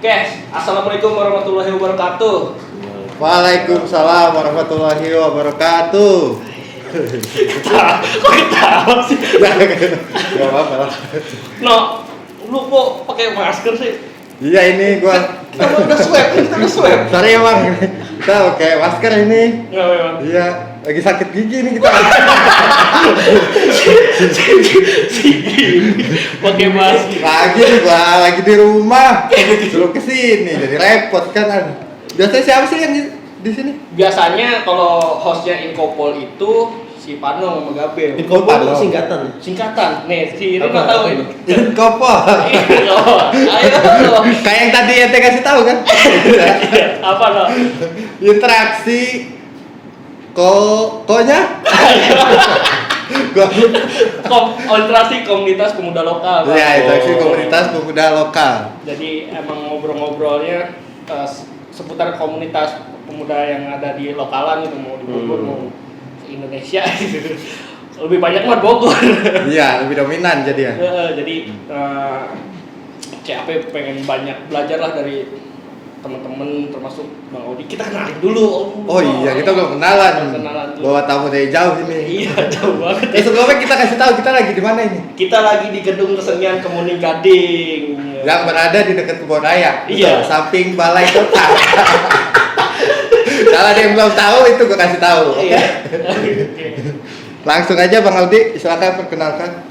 Oke, assalamualaikum warahmatullahi wabarakatuh. Waalaikumsalam warahmatullahi wabarakatuh. Kok ketawa sih? Gak apa-apa. No, lu kok pakai masker sih? Iya ini gua. Kita udah swab. Sorry ya bang, kita pakai masker ini. Nggak memang. Iya, lagi sakit gigi nih kita. Pakai masker. Lagi nih gua lagi di rumah. Suruh kesini, jadi repot kan. Biasanya siapa sih yang di sini? Biasanya kalau hostnya Inkopol itu si Pano sama Gabel. Inkopol itu Singkatan. Nih, si Rino tahu ini. Inkopol. Ayo. Kayak yang tadi ente kasih tahu kan? Apa lo? Interaksi konya? Konsentrasi komunitas pemuda lokal. Ya, interaksi komunitas pemuda lokal. Jadi emang ngobrol-ngobrolnya seputar komunitas pemuda yang ada di lokalan gitu, mau di Bogor mau di Indonesia gitu. Lebih banyak mah Bogor. Iya, lebih dominan jadi ya. Jadi CAP pengen banyak belajar lah dari teman-teman termasuk Bang Odi. Kita kenalin dulu. Oh iya, kita belum kenalan. Dulu. Bawa tamu dari jauh ini. Iya, jauh banget. Sebelumnya kita kasih tahu kita lagi di mana ini. Kita lagi di Gedung Kesenian Kemuning Gading. Yang berada di dekat Kebon Raya. Iya. Samping Balai Kota. Kalau ada yang belum tahu itu gue kasih tahu. Oke. Iya. Langsung aja Bang Aldi, silakan perkenalkan.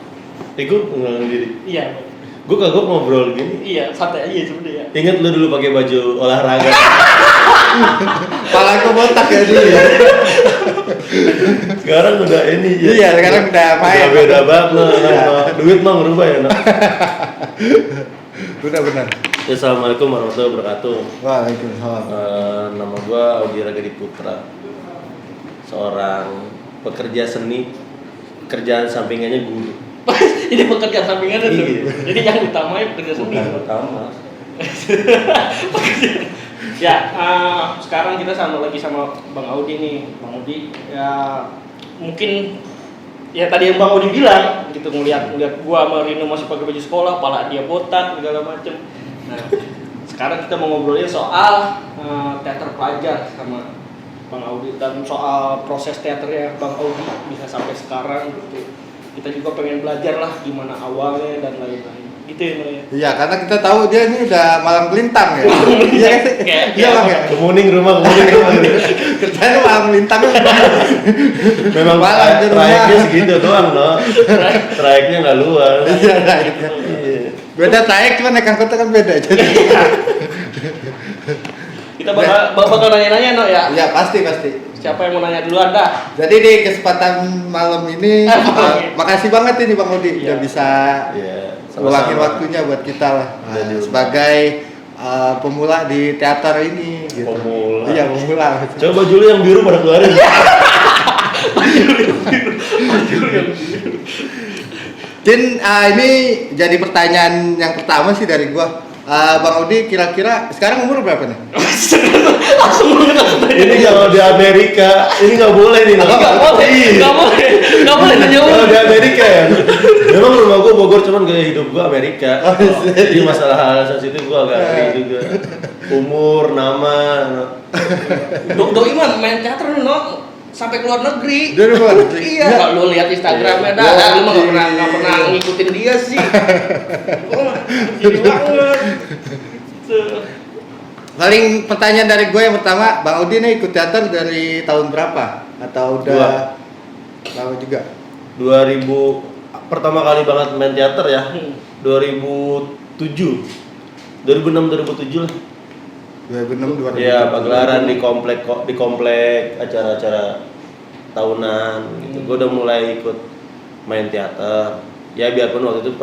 Gue kenalin diri. Iya. Gue kagok ngobrol gini. Iya, santai aja sebenarnya. Ingat lu dulu pakai baju olahraga. Kepala gue botak ya dulu ya. Sekarang udah ini ya. Iya, sekarang udah main. Udah beda banget no. Iya. Duit mah ngerubah ya no. Benar. Ya, assalamualaikum warahmatullahi wabarakatuh. Waalaikumsalam. Nama gue Audi Ragadi Putra. Seorang pekerja seni. Kerjaan sampingannya guru. Ini pekerjaan sampingan itu. Iya. Jadi yang utama ya pekerja seni. Bukan utama. Ya, sekarang kita lagi sama Bang Audi nih. Bang Audi ya mungkin ya tadi yang Bang Audi bilang gitu, ngeliat gua sama Rino masih pakai baju sekolah, pala dia botak segala macem. Nah, sekarang kita mau ngobrolin soal teater pelajar sama Bang Audi dan soal proses teaternya Bang Audi bisa sampai sekarang gitu. Kita juga pengen belajar lah gimana awalnya dan lain-lain. Gitu ya, Noya. Iya, karena kita tahu dia ini udah malam melintang ya. Iya sih. Iya Bang ya. Kemuning rumah. Kerjanya malam melintang. Memang malam di rumah. trayeknya segitu doang no. Trayeknya nggak luas. Iya, trayeknya. Beda trayek cuma naik angkot kan beda aja. Kita bakal nanya-nanya no ya. Iya, pasti. Siapa yang mau nanya duluan dah? Jadi di kesempatan malam ini makasih banget ini Bang Udi udah bisa meluangin waktunya buat kita lah. Sebagai pemula di teater ini gitu. Pemula. Iya, pemula. Coba baju lu yang biru pada keluarin. Jin, ini jadi pertanyaan yang pertama sih dari gua. Bang Udi kira-kira sekarang umur berapa nih? Ini kalau di Amerika, ini nggak boleh nih. Nggak boleh nanya Kalau di Amerika ya. Memang rumah gua Bogor, cuman gaya hidup gua Amerika. Jadi masalah hal sensitif gua agak ngeri juga. Umur, nama. Doi mah main teater no sampai keluar negeri. Dia luar negeri. Iya. Kalau lu lihat Instagramnya dah, lu mah nggak pernah ngikutin dia sih. Gini banget. Paling pertanyaan dari gue yang pertama, Bang Udi nih ikut teater dari tahun berapa? Atau udah lama juga? 2000 pertama kali banget main teater ya. 2007. 2006 2007 lah. 2006 2007. Ya, pagelaran di komplek acara-acara tahunan gitu. Gue udah mulai ikut main teater. Ya biarpun waktu itu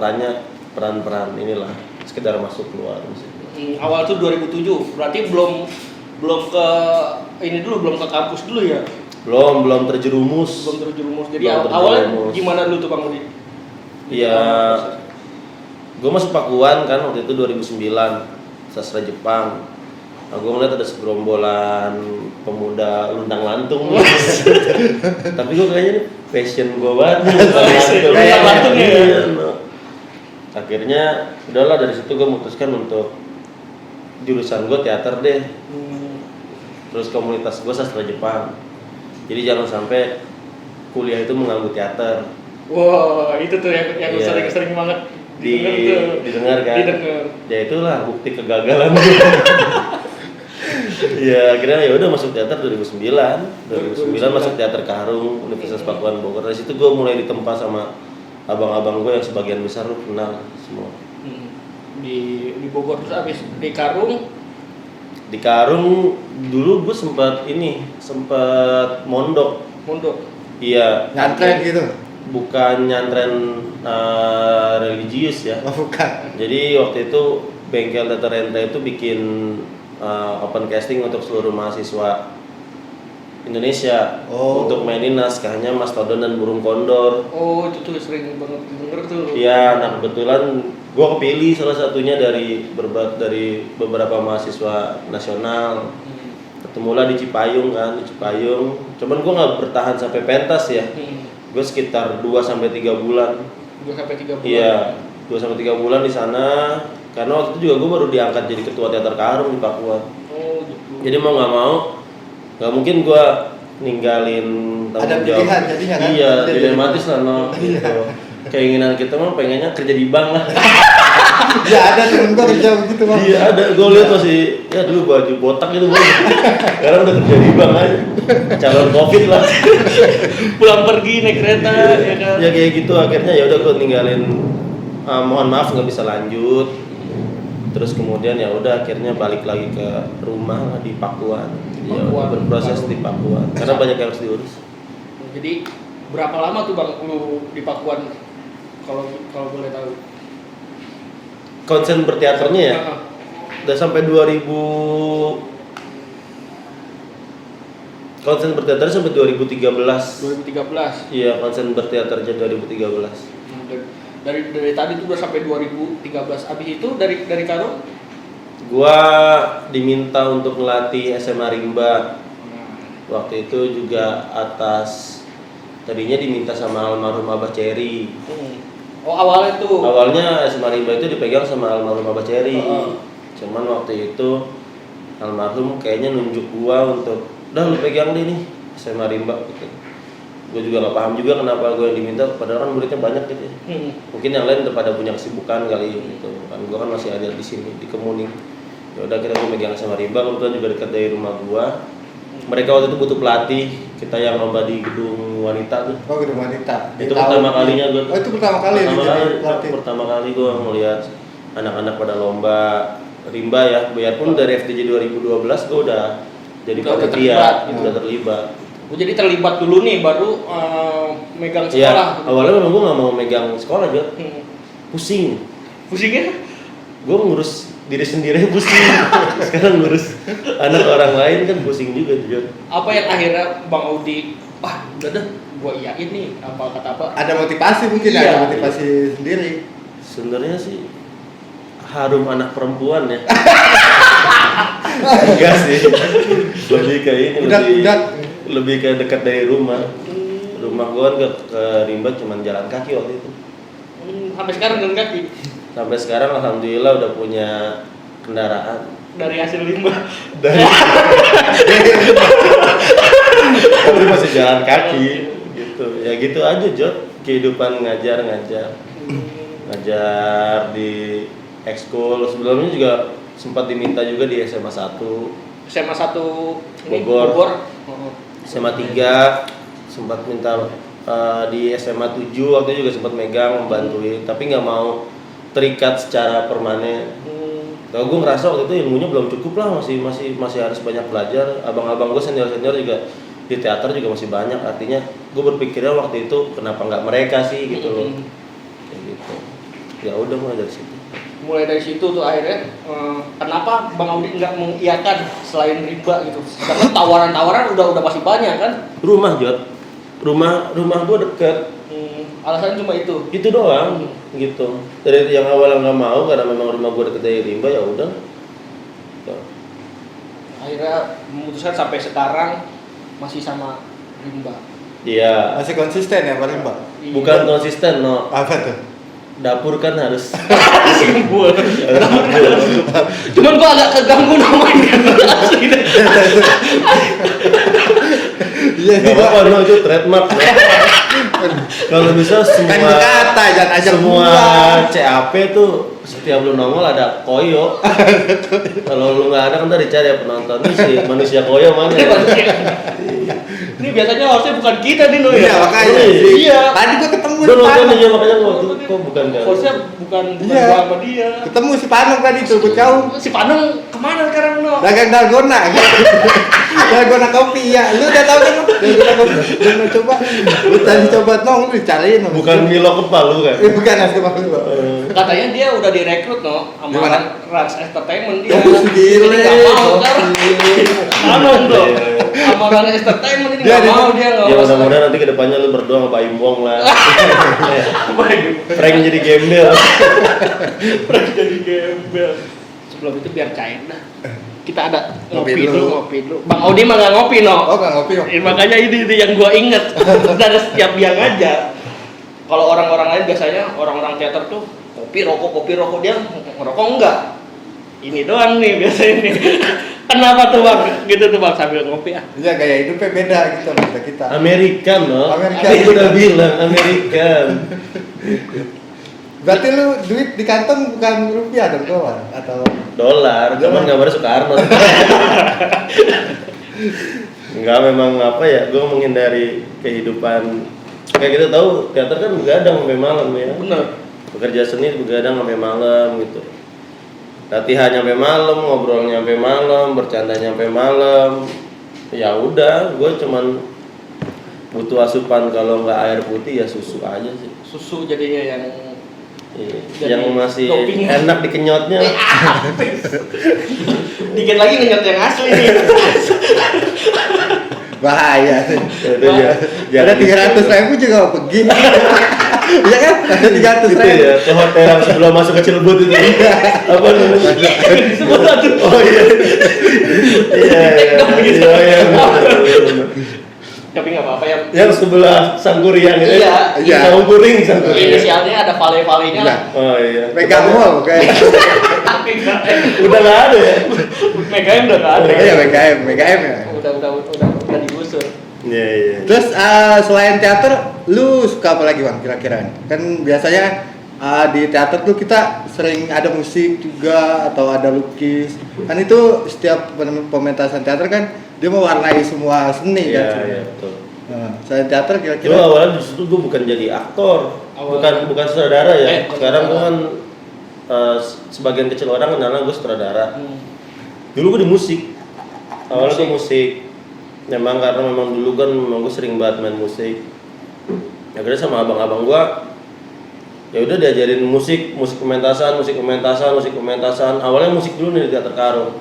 peran-peran inilah sekedar masuk keluar misalnya. Awal tuh 2007, berarti belum ke ini dulu, belum ke kampus dulu ya? Belum terjerumus. Jadi awalnya gimana dulu tuh Bang Udi? Iya. Gue masuk Pakuan kan waktu itu 2009, sastra Jepang. Nah, gue ngeliat ada segerombolan pemuda luntang lantung. Tapi gue kayaknya ini passion gue banget. Luntang lantung ya. Akhirnya udahlah dari situ gue memutuskan untuk jurusan gue teater deh. Terus komunitas gue sastra Jepang. Jadi jangan sampai kuliah itu mengganggu teater. Wow, itu tuh yang Iya. sering banget didengar kan. Didengar. Ya itulah bukti kegagalan. Ya akhirnya ya udah masuk teater 2009 masuk teater Karung Universitas Pakuan Bogor. Dari situ gue mulai ditempa sama abang-abang gue yang sebagian besar lu kenal semua. Di Bogor, terus abis di Karung. Di Karung dulu gue sempat mondok. Iya. Nyantren gitu. Bukan nyantren religius ya. Oh, bukan. Jadi waktu itu bengkel Teater Renta itu bikin open casting untuk seluruh mahasiswa Indonesia untuk mainin naskahnya Mas Todon dan Burung Kondor. Oh, itu tuh sering banget denger tuh. Iya, nah kebetulan gue kepilih salah satunya dari beberapa mahasiswa nasional. Ketemulah di Cipayung kan, Cuman gue nggak bertahan sampai pentas ya. Gue sekitar 2-3 bulan. 2-3 bulan. Iya, 2-3 bulan di sana. Karena waktu itu juga gue baru diangkat jadi ketua teater Karung di Papua. Oh, gitu. Jadi mau nggak mungkin gue ninggalin tanggung ada jawab. pilihan jadinya kan. Iya, dilematis lah no. Gitu. Keinginan kita mah pengennya kerja di bank lah. Ya ada temen gue kerja begitu Bang. Iya ada, gue lihat masih ya dulu baju botak gitu bang. Sekarang udah kerja di bank aja. Calon covid lah. Pulang pergi naik kereta ya kan. Ya kayak gitu akhirnya ya udah gue ninggalin. Mohon maaf nggak bisa lanjut. Terus kemudian ya udah akhirnya balik lagi ke rumah lah di Pakuan. Ya udah berproses di Pakuan karena banyak yang harus diurus. Jadi berapa lama tuh Bang lu di Pakuan kalau boleh tahu? Konsen berteaternya ya? Udah sampai 2000. Konsen berteater sampai 2013. 2013. Iya, konsen berteaternya 2013. Dari tadi tuh udah sampai 2013. Abis itu dari Karung Gua diminta untuk ngelatih SMA Rimba. Waktu itu juga tadinya diminta sama almarhum Abah Cherry. Oh awalnya tuh. Awalnya SMA Rimba itu dipegang sama almarhum Abah Cherry. Cuman waktu itu almarhum kayaknya nunjuk gua untuk udah lu pegang deh nih SMA Rimba gitu. Gue juga gak paham juga kenapa gue yang diminta, padahal kan muridnya banyak gitu ya. Mungkin yang lain udah pada punya kesibukan kali gitu. Kan gue kan masih ada di sini di Kemuning. Ya udah kita gue megang sama Rimba, kebetulan juga dekat dari rumah gue. Mereka waktu itu butuh pelatih, kita yang lomba di gedung wanita tuh. Oh, gedung wanita. Itu pertama kalinya gue. Oh, itu pertama kali Pertama kali gue ngeliat anak-anak pada lomba Rimba ya. Biarpun dari FDJ 2012 gue udah jadi panitia, udah terlibat. Gue jadi terlibat dulu nih, baru megang sekolah. Iya, awalnya memang gue gak mau megang sekolah Jod. Pusing. Pusingnya? Gue ngurus diri sendiri pusing. Sekarang ngurus anak orang lain kan pusing juga Jod. Apa yang akhirnya Bang Audi, wah udah deh, gue iyain nih, apa kata apa? Ada motivasi mungkin, iya, ada motivasi sendiri. Sebenarnya sih harum anak perempuan ya. Enggak sih. Lebih kayak ini, lebih kayak dekat dari rumah. Rumah gua kan ke Rimba cuma jalan kaki waktu itu. Sampai sekarang jalan kaki. Sampai sekarang alhamdulillah udah punya kendaraan. Dari hasil limbah. Tapi masih jalan kaki gitu. Ya gitu aja Jod. Kehidupan ngajar di ekskul. Sebelumnya juga sempat diminta juga di SMA 1. SMA 1 Bogor. SMA 3 sempat minta di SMA 7 waktu itu juga sempat megang membantuin, tapi nggak mau terikat secara permanen. Kalau gue ngerasa waktu itu ilmunya belum cukup lah, masih harus banyak belajar. Abang-abang gue senior juga di teater juga masih banyak, artinya gue berpikirnya waktu itu kenapa nggak mereka sih gitu loh. Kayak gitu. Ya udah mulai dari situ tuh akhirnya kenapa Bang Audi nggak mengiyakan selain Rimba gitu? Karena tawaran udah pasti banyak kan? Rumah gue deket. Alasannya cuma itu. Itu doang gitu. Dari yang awalnya nggak mau karena memang rumah gue deket dari Rimba, ya udah. Akhirnya memutuskan sampai sekarang masih sama Rimba. Iya. Masih konsisten ya Pak Rimba? Bukan konsisten, no. Apa tuh? dapur kan harus Gua. Cuman gua agak keganggu namanya. Asli deh. Iya, Gak apa-apa, no, itu trademark. No. Kalau bisa kan berkata jangan ajak semua gua. CAP tuh setiap lu nongol ada koyo. Kalau lu nggak ada kan tadi cari ya penonton ini si manusia koyo mana ya? Ini biasanya harusnya bukan kita nih no Iya, ya. makanya. Iya. Tadi gua ketemu Gue si nonton Panong. aja makanya kok bukan kan? Harusnya bukan Iya. gua sama dia. Ketemu si Panong tadi tuh, gua jauh. Si Panong kemana sekarang no? Dagang dalgona. Dalgona kopi ya. Lu udah tahu kan? Dalgona kopi. Lu mau coba? Lu tadi coba nong, lu dicariin. Nong. Bukan Milo Kepalu kan? Bukan asli lu. Katanya dia udah direkrut no sama Gimana? Rans Entertainment dia. Oh, gile. Jadi nggak mau sekarang. Panong tuh. Sama Rans Entertainment ini Dia nggak mau dia nggak Ya mau. mudah-mudahan nanti kedepannya lu berdua sama Pak Imbong lah. Prank jadi gembel. Prank jadi gembel. Sebelum itu biar cair dah. Kita ada Ngopi ngopi dulu. dulu. Bang Audi mah nggak ngopi no. Oh, nggak ngopi. Makanya ini yang gua inget dari setiap dia ngajar. Kalau orang-orang lain biasanya orang-orang teater tuh kopi rokok dia ngerokok enggak. Ini doang nih biasanya nih. Kenapa tuh bang? Gitu tuh bang sambil ngopi ah. Iya, gaya hidupnya beda gitu sama kita. Amerikan no. Amerikan. Aku udah bilang Amerikan. Berarti lu duit di kantong bukan rupiah dong, dolar atau Dolar, cuman gambarnya Soekarno. Enggak, memang apa ya, gue menghindari kehidupan kayak kita tahu teater kan begadang sampai malam ya. Bener. Bekerja seni begadang sampai malam gitu. Latihannya sampai malam, ngobrolnya sampai malam, bercandanya sampai malam. Ya udah, gue cuman butuh asupan, kalau nggak air putih ya susu aja sih. Susu jadinya yang Iya, Jadi yang masih topping. enak dikenyotnya. dikit lagi ngenyot yang asli nih. bahaya sih. Itu ya. Ada 300.000 juga pergi. Iya kan? Ada 300.000. Itu ya, ke hotel yang sebelum masuk ke Cilebut itu. Apa namanya? Semua satu. Oh iya. Iya. Iya. Tapi nggak apa-apa ya. Yang sebelah Sangguriang itu. Iya. Iya. Sangguring, Sangguriang. Inisialnya ada vale-valenya lah. Oh iya. Pegang mall kayak. Udah nggak ada ya? Megaim udah nggak ada. Iya, BKM ya. Udah digusur. Iya iya. Terus selain teater, lu suka apa lagi bang kira-kira? Kan biasanya di teater tuh kita sering ada musik juga atau ada lukis. Kan itu setiap pementasan teater kan dia mewarnai semua seni Iya kan. iya betul. Nah, selain teater Dulu kira-kira. awalnya justru gue bukan jadi aktor, bukan sutradara ya. Sekarang gue kan sebagian kecil orang kenalnya gue sutradara. Dulu gue di musik. Awalnya gue musik. Memang karena dulu kan gue sering banget main musik. Akhirnya sama abang-abang gue ya udah diajarin musik pementasan. Awalnya musik dulu nih di teater Karo.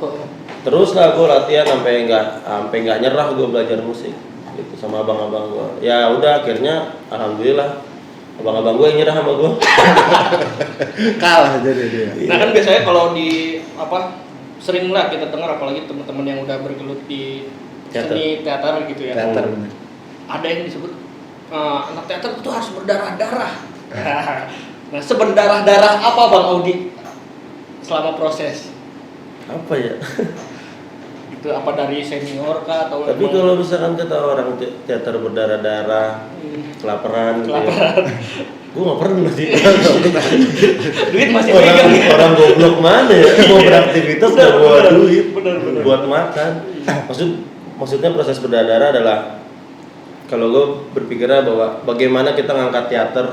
Terus lah gue latihan sampai nggak nyerah gue belajar musik gitu sama abang-abang gue. Ya udah akhirnya alhamdulillah abang-abang gue yang nyerah sama gue. Kalah jadi dia. Nah kan biasanya kalau di sering lah kita dengar apalagi teman-teman yang udah bergelut di seni teater gitu ya. Teater. Ada yang disebut anak teater itu harus berdarah-darah. Nah seberdarah-darah apa Bang Audi selama proses? Apa ya? Itu apa dari senior kah atau Tapi kalau misalkan kata orang teater berdarah-darah, kelaparan gitu ya. Gue gak pernah sih. duit masih pegang ya. Orang goblok mana ya? Mau beraktivitas gak bawa duit bener. buat makan. Maksudnya proses berdarah adalah kalau gue berpikirnya bahwa bagaimana kita ngangkat teater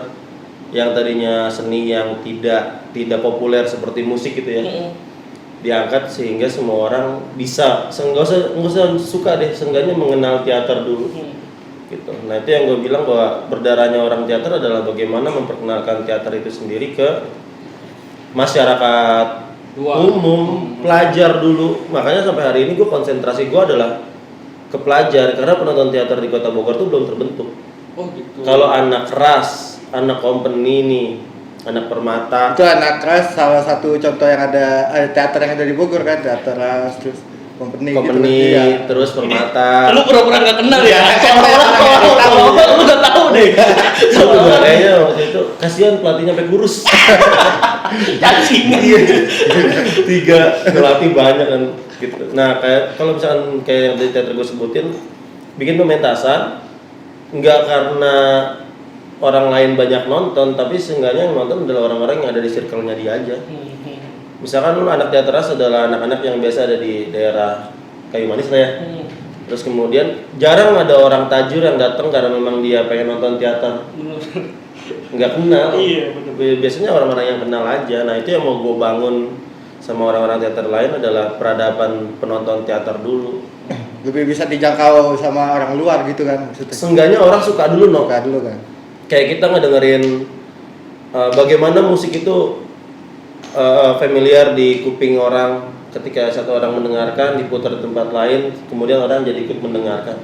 yang tadinya seni yang tidak populer seperti musik gitu ya. Diangkat sehingga semua orang bisa, nggak usah suka deh, seenggaknya mengenal teater dulu gitu. Nah itu yang gue bilang bahwa berdarahnya orang teater adalah bagaimana memperkenalkan teater itu sendiri ke masyarakat umum, pelajar dulu. Makanya sampai hari ini gue konsentrasi gue adalah ke pelajar karena penonton teater di Kota Bogor tuh belum terbentuk. Oh gitu. Kalau anak ras, anak company nih, anak Permata. Itu anak keras salah satu contoh yang ada teater yang ada di Bogor kan, teater ras terus company gitu ya. Terus Permata. Lu pura-pura nggak kenal ya? Soalnya lu udah tahu deh. Kayaknya waktu itu kasihan pelatihnya sampai kurus. Cacing. Iya. 3 ngelatih banyak kan gitu. Nah, kayak kalau misalkan kayak yang tadi teater gue sebutin, bikin pementasan nggak karena orang lain banyak nonton, tapi seenggaknya yang nonton adalah orang-orang yang ada di circle-nya dia aja. Misalkan lu anak teateras adalah anak-anak yang biasa ada di daerah Kayu Manis lah ya. Terus kemudian jarang ada orang tajur yang datang karena memang dia pengen nonton teater. Nggak kenal. Iya, betul. Biasanya orang-orang yang kenal aja. Nah, itu yang mau gue bangun sama orang-orang teater lain adalah peradaban penonton teater dulu. Lebih bisa dijangkau sama orang luar gitu kan maksudnya. Seenggaknya orang suka dulu, no. Suka dulu kan. Kayak kita ngedengerin bagaimana musik itu familiar di kuping orang ketika satu orang mendengarkan, diputar di tempat lain, kemudian orang jadi ikut mendengarkan.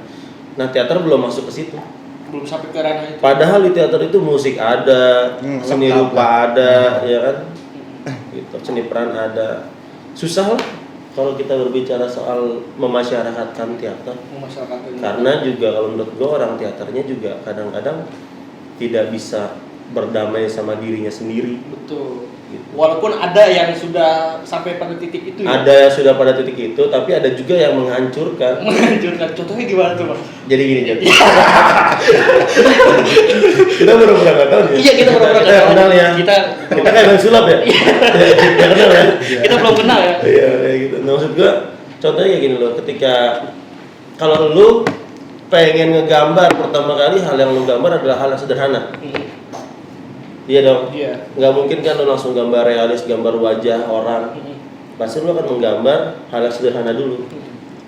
Nah, teater belum masuk ke situ. Belum sampai ke ranah itu. Padahal di teater itu musik ada, seni rupa ada, ya kan? Gitu, seni peran ada. Susah lah kalau kita berbicara soal memasyarakatkan teater. Karena juga kalau menurut gue orang teaternya juga kadang-kadang tidak bisa berdamai sama dirinya sendiri. Betul. Gitu. Walaupun ada yang sudah sampai pada titik itu ya. Ada yang sudah pada titik itu, tapi ada juga yang menghancurkan. Menghancurkan. Contohnya gimana tuh, Bang? Jadi gini, jadi kita baru pernah kenal ya. Iya, kita baru pernah kenal ya. Kita kayak Bang Sulap ya. Kita kenal ya. Kita belum kenal ya. Iya, kayak gitu. Nah, maksud gua contohnya kayak gini loh, ketika kalau lu pengen ngegambar pertama kali, hal yang lu gambar adalah hal yang sederhana. Iya dong. Iya. Nggak mungkin kan lu langsung gambar realis, gambar wajah orang. Pasti lu akan menggambar hal yang sederhana dulu.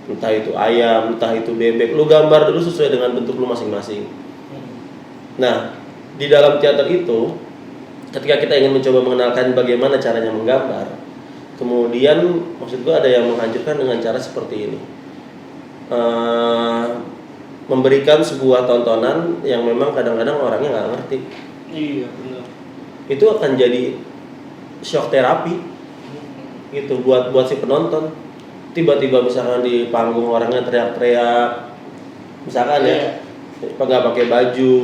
Entah itu ayam, entah itu bebek, lu gambar dulu sesuai dengan bentuk lu masing-masing. Nah, di dalam teater itu, ketika kita ingin mencoba mengenalkan bagaimana caranya menggambar, kemudian maksud gua ada yang menghancurkan dengan cara seperti ini. Memberikan sebuah tontonan yang memang kadang-kadang orangnya nggak ngerti. Iya, benar. Itu akan jadi shock terapi gitu buat si penonton. Tiba-tiba misalkan di panggung orangnya teriak-teriak, misalkan ya, nggak pakai baju,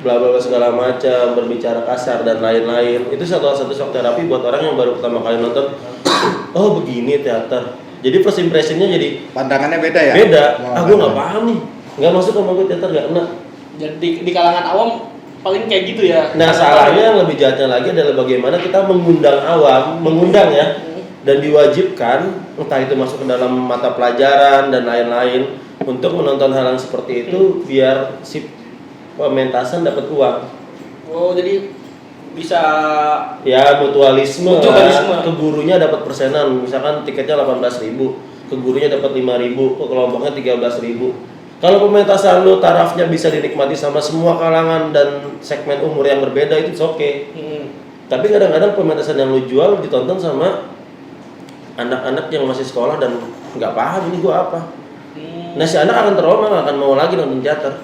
bla bla bla segala macam, berbicara kasar dan lain-lain. Itu satu shock terapi buat orang yang baru pertama kali nonton. Oh, begini teater. Jadi first impressionnya jadi pandangannya beda ya. Beda. Gue nggak paham nih, nggak masuk sama gue teater, nggak kena. Jadi di kalangan awam paling kayak gitu ya. Nah, salahnya yang lebih jahatnya lagi adalah bagaimana kita mengundang awam, mengundang ya, dan diwajibkan entah itu masuk ke dalam mata pelajaran dan lain-lain untuk menonton hal yang seperti itu biar si pementasan dapat uang. Oh, jadi bisa ya mutualisme. Mutualisme. Ke gurunya dapat persenan, misalkan tiketnya 18.000, ke gurunya dapat 5.000, ke kelompoknya 13.000. Kalau pementasan lu tarafnya bisa dinikmati sama semua kalangan dan segmen umur yang berbeda, itu oke. Tapi kadang-kadang pementasan yang lu jual ditonton sama anak-anak yang masih sekolah dan nggak paham ini gua apa. Nah, si anak akan trauma, nggak akan mau lagi nonton teater.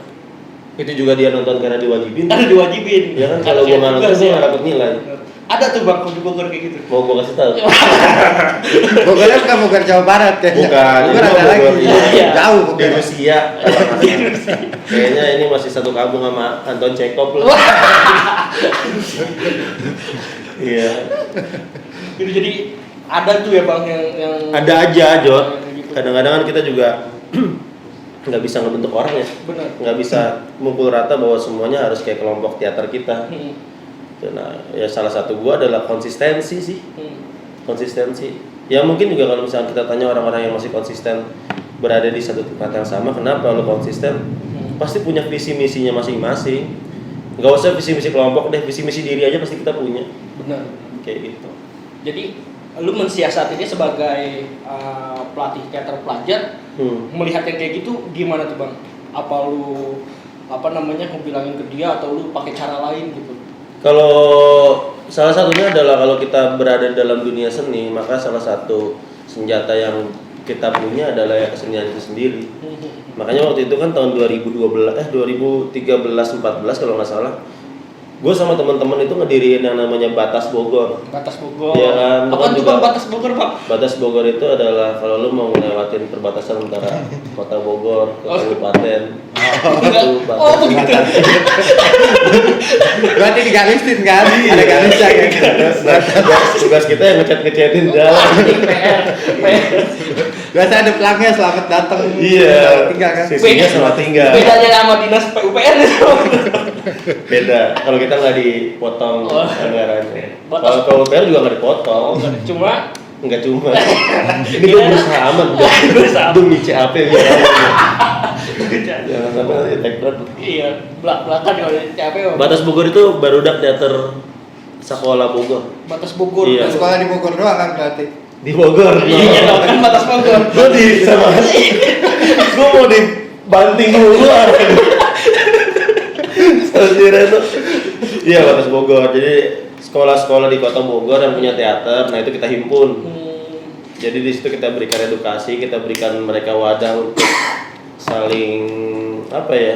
Itu juga dia nonton karena diwajibin. Karena diwajibin. Ya kan, kalau gua nggak nonton gua nggak dapat nilai. Ada tuh Bang di Bogor kayak gitu. Mau gua kasih tahu. Bogornya bukan Bogor Jawa Barat ya. Bukan, Bogor ada Bogor, lagi. iya. Jauh Di Bogor. Rusia. Kayaknya ini masih satu kampung sama Anton Chekhov loh. Iya. Gitu, jadi ada tuh ya Bang yang Ada aja, Jod. Gitu. Kadang-kadang kan kita juga nggak bisa ngebentuk orang ya. Benar. Nggak bisa mukul rata bahwa semuanya harus kayak kelompok teater kita. Nah, ya salah satu gua adalah konsistensi sih. Konsistensi. Ya mungkin juga kalau misalnya kita tanya orang-orang yang masih konsisten berada di satu tempat yang sama, kenapa lo konsisten? Pasti punya visi misinya masing-masing. Nggak usah visi misi kelompok deh, visi misi diri aja pasti kita punya. Benar. Kayak gitu. Jadi lu mensiasatinya sebagai pelatih teater pelajar, melihat yang kayak gitu gimana tuh Bang? Apa lu mau bilangin ke dia atau lu pakai cara lain gitu? Kalau salah satunya adalah kalau kita berada dalam dunia seni, maka salah satu senjata yang kita punya adalah ya kesenian itu sendiri. Makanya waktu itu kan tahun 2013-14 kalau nggak salah, gue sama teman-teman itu ngediriin yang namanya Batas Bogor. Batas Bogor. Iya kan. Apa tuh Bang Batas Bogor Bang? Batas Bogor itu adalah kalau lu mau ngelewatin perbatasan antara Kota Bogor ke kabupaten. Oh begitu. Berarti digarisin kan? Ada garisnya kan? Tugas kita yang ngecat-ngecatin jalan. Biasa ada pelangnya selamat datang. Iya. Tinggal kan? Sisinya selamat tinggal. Bedanya sama dinas PUPR itu. Beda. Kalau kita nggak dipotong Oh. anggarannya. Batas- Kalau PUPR juga nggak dipotong. Cuma Enggak cuma. Ini gue berusaha amat. Berusaha. Demi CAP biar jangan sampai nanti tekrat. iya, belak-belakan kalau capek. Om. Batas Bogor itu barudak teater sekolah Bogor. Batas Bogor. Iya. Sekolah di Bogor doang kan berarti? Di Bogor. Iya, dong, kan batas Bogor. Gue di sama. Gue mau dibanting dulu arah. Itu. Iya batas Bogor. Jadi sekolah-sekolah di kota Bogor yang punya teater, nah itu kita himpun. Jadi di situ kita berikan edukasi, kita berikan mereka wadah untuk saling apa ya,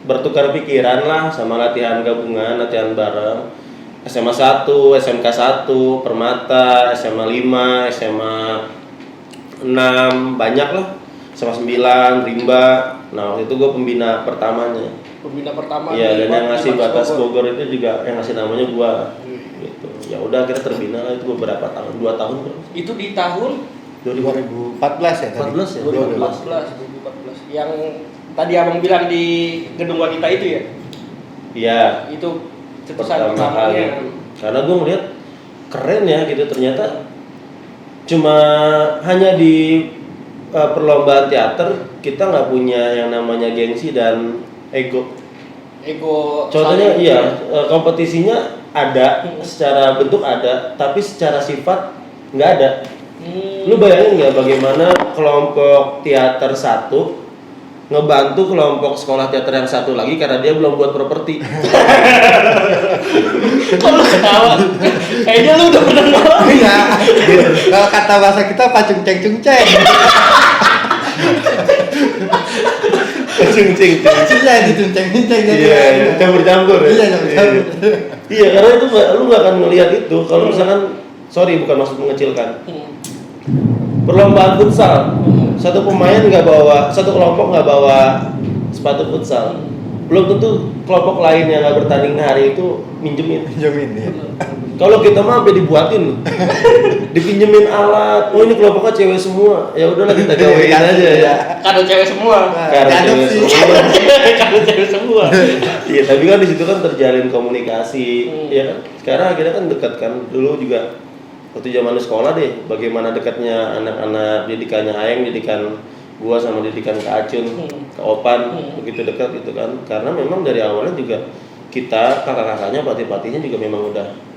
bertukar pikiran lah, sama latihan gabungan, latihan bareng. SMA 1, SMK 1, Permata, SMA 5, SMA 6, banyak lah. SMA 9, Rimba. Nah waktu itu gue pembina pertamanya. Pembina pertama. Iya, dan yang ngasih batas Bogor. Bogor itu juga yang ngasih namanya gua. Gitu. Ya udah kita terbina lah itu beberapa tahun, 2 tahun kan. Itu di tahun 2014 ya tadi? 14 ya? 2014. Yang tadi abang bilang di gedung wanita itu ya? Iya. Itu Pertama cetusan kali. pertamanya. Karena gua ngeliat keren ya gitu, ternyata cuma hanya di perlombaan teater kita nggak punya yang namanya gengsi dan ego. Contohnya saling- iya, kompetisinya ada, secara bentuk ada, tapi secara sifat nggak ada. Lu bayangin nggak bagaimana kelompok teater satu ngebantu kelompok sekolah teater yang satu lagi karena dia belum buat properti. Kok lu ketawa? Kayaknya lu udah pernah ngalamin. Iya. Kalau kata bahasa kita pacung-ceng-cung-ceng. Cing-cing. Iya, dicunceng-cunceng jadi. Iya, campur-campur ya. Iya, campur-campur. Iya, karena itu lu nggak akan ngelihat itu kalau misalkan, sorry bukan maksud mengecilkan. Perlombaan futsal, satu pemain nggak bawa, satu kelompok nggak bawa sepatu futsal. Belum tentu kelompok lain yang nggak bertanding hari itu minjemin. Jamin ya. Kalau kita mah sampai dibuatin, dipinjemin alat. Oh ini kelompoknya cewek semua, ya udahlah kita gawein aja ya. Kado cewek semua. Karena cewek Adopsi. semua. Kado cewek semua. Iya, tapi kan di situ kan terjalin komunikasi, ya kan. Sekarang akhirnya kan dekat kan. Dulu juga waktu zaman sekolah deh, bagaimana dekatnya anak-anak didikannya Aeng, didikan gua sama didikan Kak Acun, Kak Opan, begitu dekat gitu kan. Karena memang dari awalnya juga kita kakak-kakaknya, pelatih-pelatihnya juga memang udah.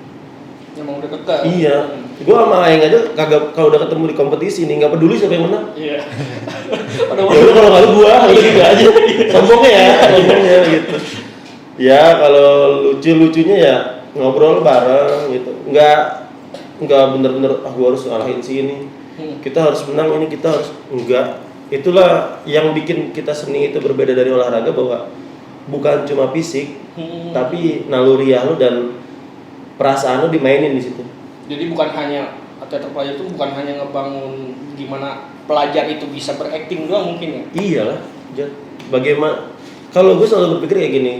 Emang udah dekat. Iya, gua sama Aeng aja kagak, kalau udah ketemu di kompetisi nih nggak peduli siapa yang menang. Iya. Ya udah kalau nggak gua gitu aja, sombongnya ya, sombongnya gitu. Ya kalau lucu-lucunya ya ngobrol bareng gitu, nggak bener-bener gua harus ngalahin si ini, kita harus menang ini, kita harus enggak. Itulah yang bikin kita seni itu berbeda dari olahraga, bahwa bukan cuma fisik, tapi naluri lu dan perasaan lu dimainin di situ. Jadi bukan hanya teater pelajar itu bukan hanya ngebangun gimana pelajar itu bisa berakting doang mungkin ya. Iyalah, bagaimana? Kalau gue selalu berpikir kayak gini,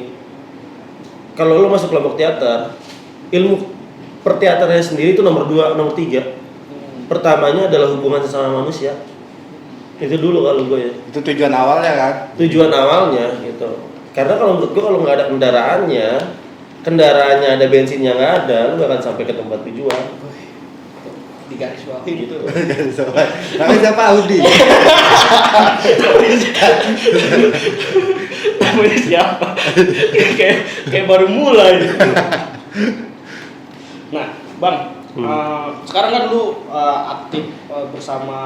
kalau lo masuk kelompok teater, ilmu perteaterannya sendiri itu nomor 2, nomor 3. Pertamanya adalah hubungan sesama manusia. Itu dulu kalau gue ya. Itu tujuan awalnya kan? Tujuan awalnya gitu. Karena kalau menurut gue kalau nggak ada kendaraannya ada bensinnya nggak ada, lu gak akan sampai ke tempat tujuan. Di garis bawah gitu. Namanya siapa? Audi. Namanya siapa? kayak baru mulai. Nah, Bang, sekarang kan lu aktif bersama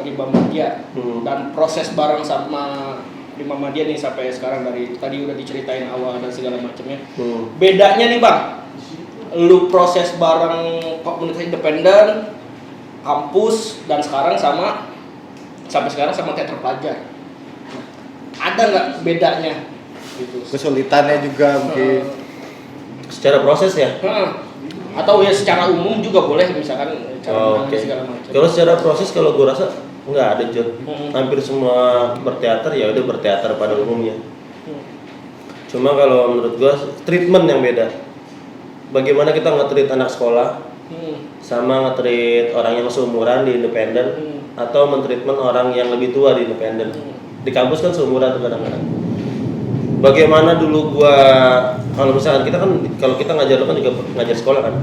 Rimba Media dan proses bareng sama Rimba Media nih sampai sekarang, dari tadi udah diceritain awal dan segala macamnya. Bedanya nih Bang, lu proses bareng komunitas independen, kampus, dan sekarang sampai sekarang sama teater pelajar. Ada nggak bedanya? Gitu. Kesulitannya juga mungkin. Secara proses ya. Atau ya secara umum juga boleh, misalkan cara Oke. segala macam. Kalau secara proses, kalau gue rasa nggak ada Jod. Hampir semua berteater ya udah berteater pada umumnya. Cuma kalau menurut gua treatment yang beda. Bagaimana kita nge-treat anak sekolah sama nge-treat orang yang seumuran di independen atau men-treatment orang yang lebih tua di independen. Di kampus kan seumuran tuh kadang-kadang. Bagaimana dulu gua kalau misalkan kita kan kalau kita ngajar kan juga ngajar sekolah kan.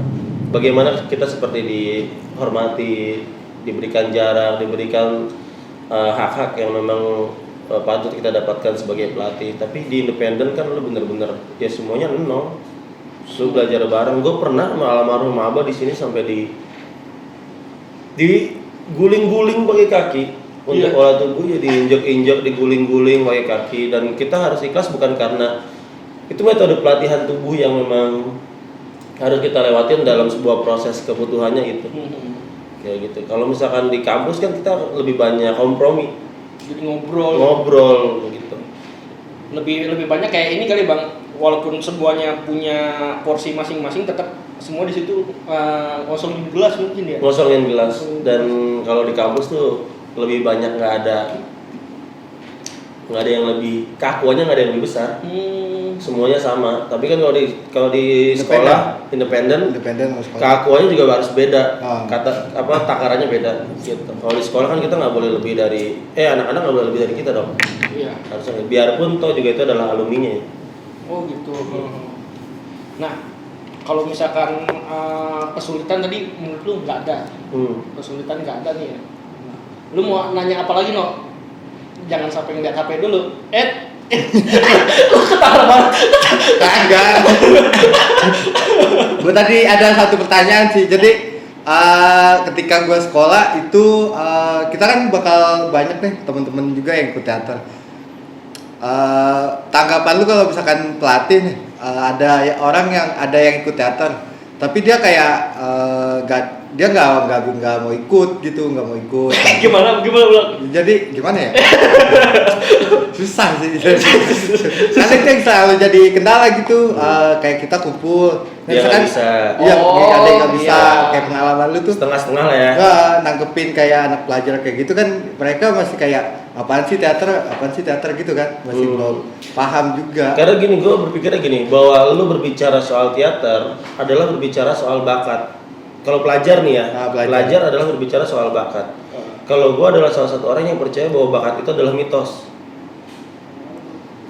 Bagaimana kita seperti dihormati, diberikan jarak, diberikan hak-hak yang memang patut kita dapatkan sebagai pelatih. Tapi di independen kan lu bener-bener ya semuanya nol. Lu belajar bareng. Gue pernah sama almarhum Abah di sini sampai di guling-guling pakai kaki untuk olah tubuh ya, diinjak-injak, diguling-guling pakai kaki, dan kita harus ikhlas bukan karena itu metode pelatihan tubuh yang memang harus kita lewatin dalam sebuah proses kebutuhannya itu. Kayak gitu. Kalau misalkan di kampus kan kita lebih banyak kompromi. Jadi ngobrol gitu. Lebih banyak kayak ini kali Bang. Walaupun semuanya punya porsi masing-masing, tetap semua di situ ngosongin gelas mungkin ya. Ngosongin gelas. Dan kalau di kampus tuh lebih banyak nggak ada yang lebih kakuannya, nggak ada yang lebih besar. Semuanya sama. Tapi kan kalau di sekolah independen keakuannya juga harus beda. Takarannya beda. Gitu. Kalau di sekolah kan kita nggak boleh lebih dari anak-anak nggak boleh lebih dari kita dong. Iya. Harusnya. Biarpun toh juga itu adalah alumninya. Oh gitu. Nah, kalau misalkan kesulitan tadi menurut lu nggak ada, kesulitan nggak ada nih ya. Lu mau nanya apa lagi no? Jangan sampai ngeliat HP dulu. Lu ketawa banget. Kagak. Gue tadi ada satu pertanyaan sih. Jadi ketika gue sekolah itu kita kan bakal banyak nih teman-teman juga yang ikut teater. Tanggapan lu kalau misalkan pelatih nih, ada orang yang ikut teater, tapi dia kayak nggak mau ikut gitu, nggak mau ikut. Gimana? Jadi gimana ya? Susah sih. Karena itu yang selalu jadi kendala gitu. Kayak kita kumpul, dia nggak bisa. Iya, ada yang nggak bisa. Kayak pengalaman lu tuh setengah-setengah lah ya. Nangkepin kayak anak pelajar kayak gitu kan, mereka masih kayak apaan sih teater gitu kan, masih belum paham juga. Karena gini, gue berpikirnya gini, bahwa lu berbicara soal teater adalah berbicara soal bakat. Kalau pelajar nih ya, pelajar adalah berbicara soal bakat. Kalau gue adalah salah satu orang yang percaya bahwa bakat itu adalah mitos.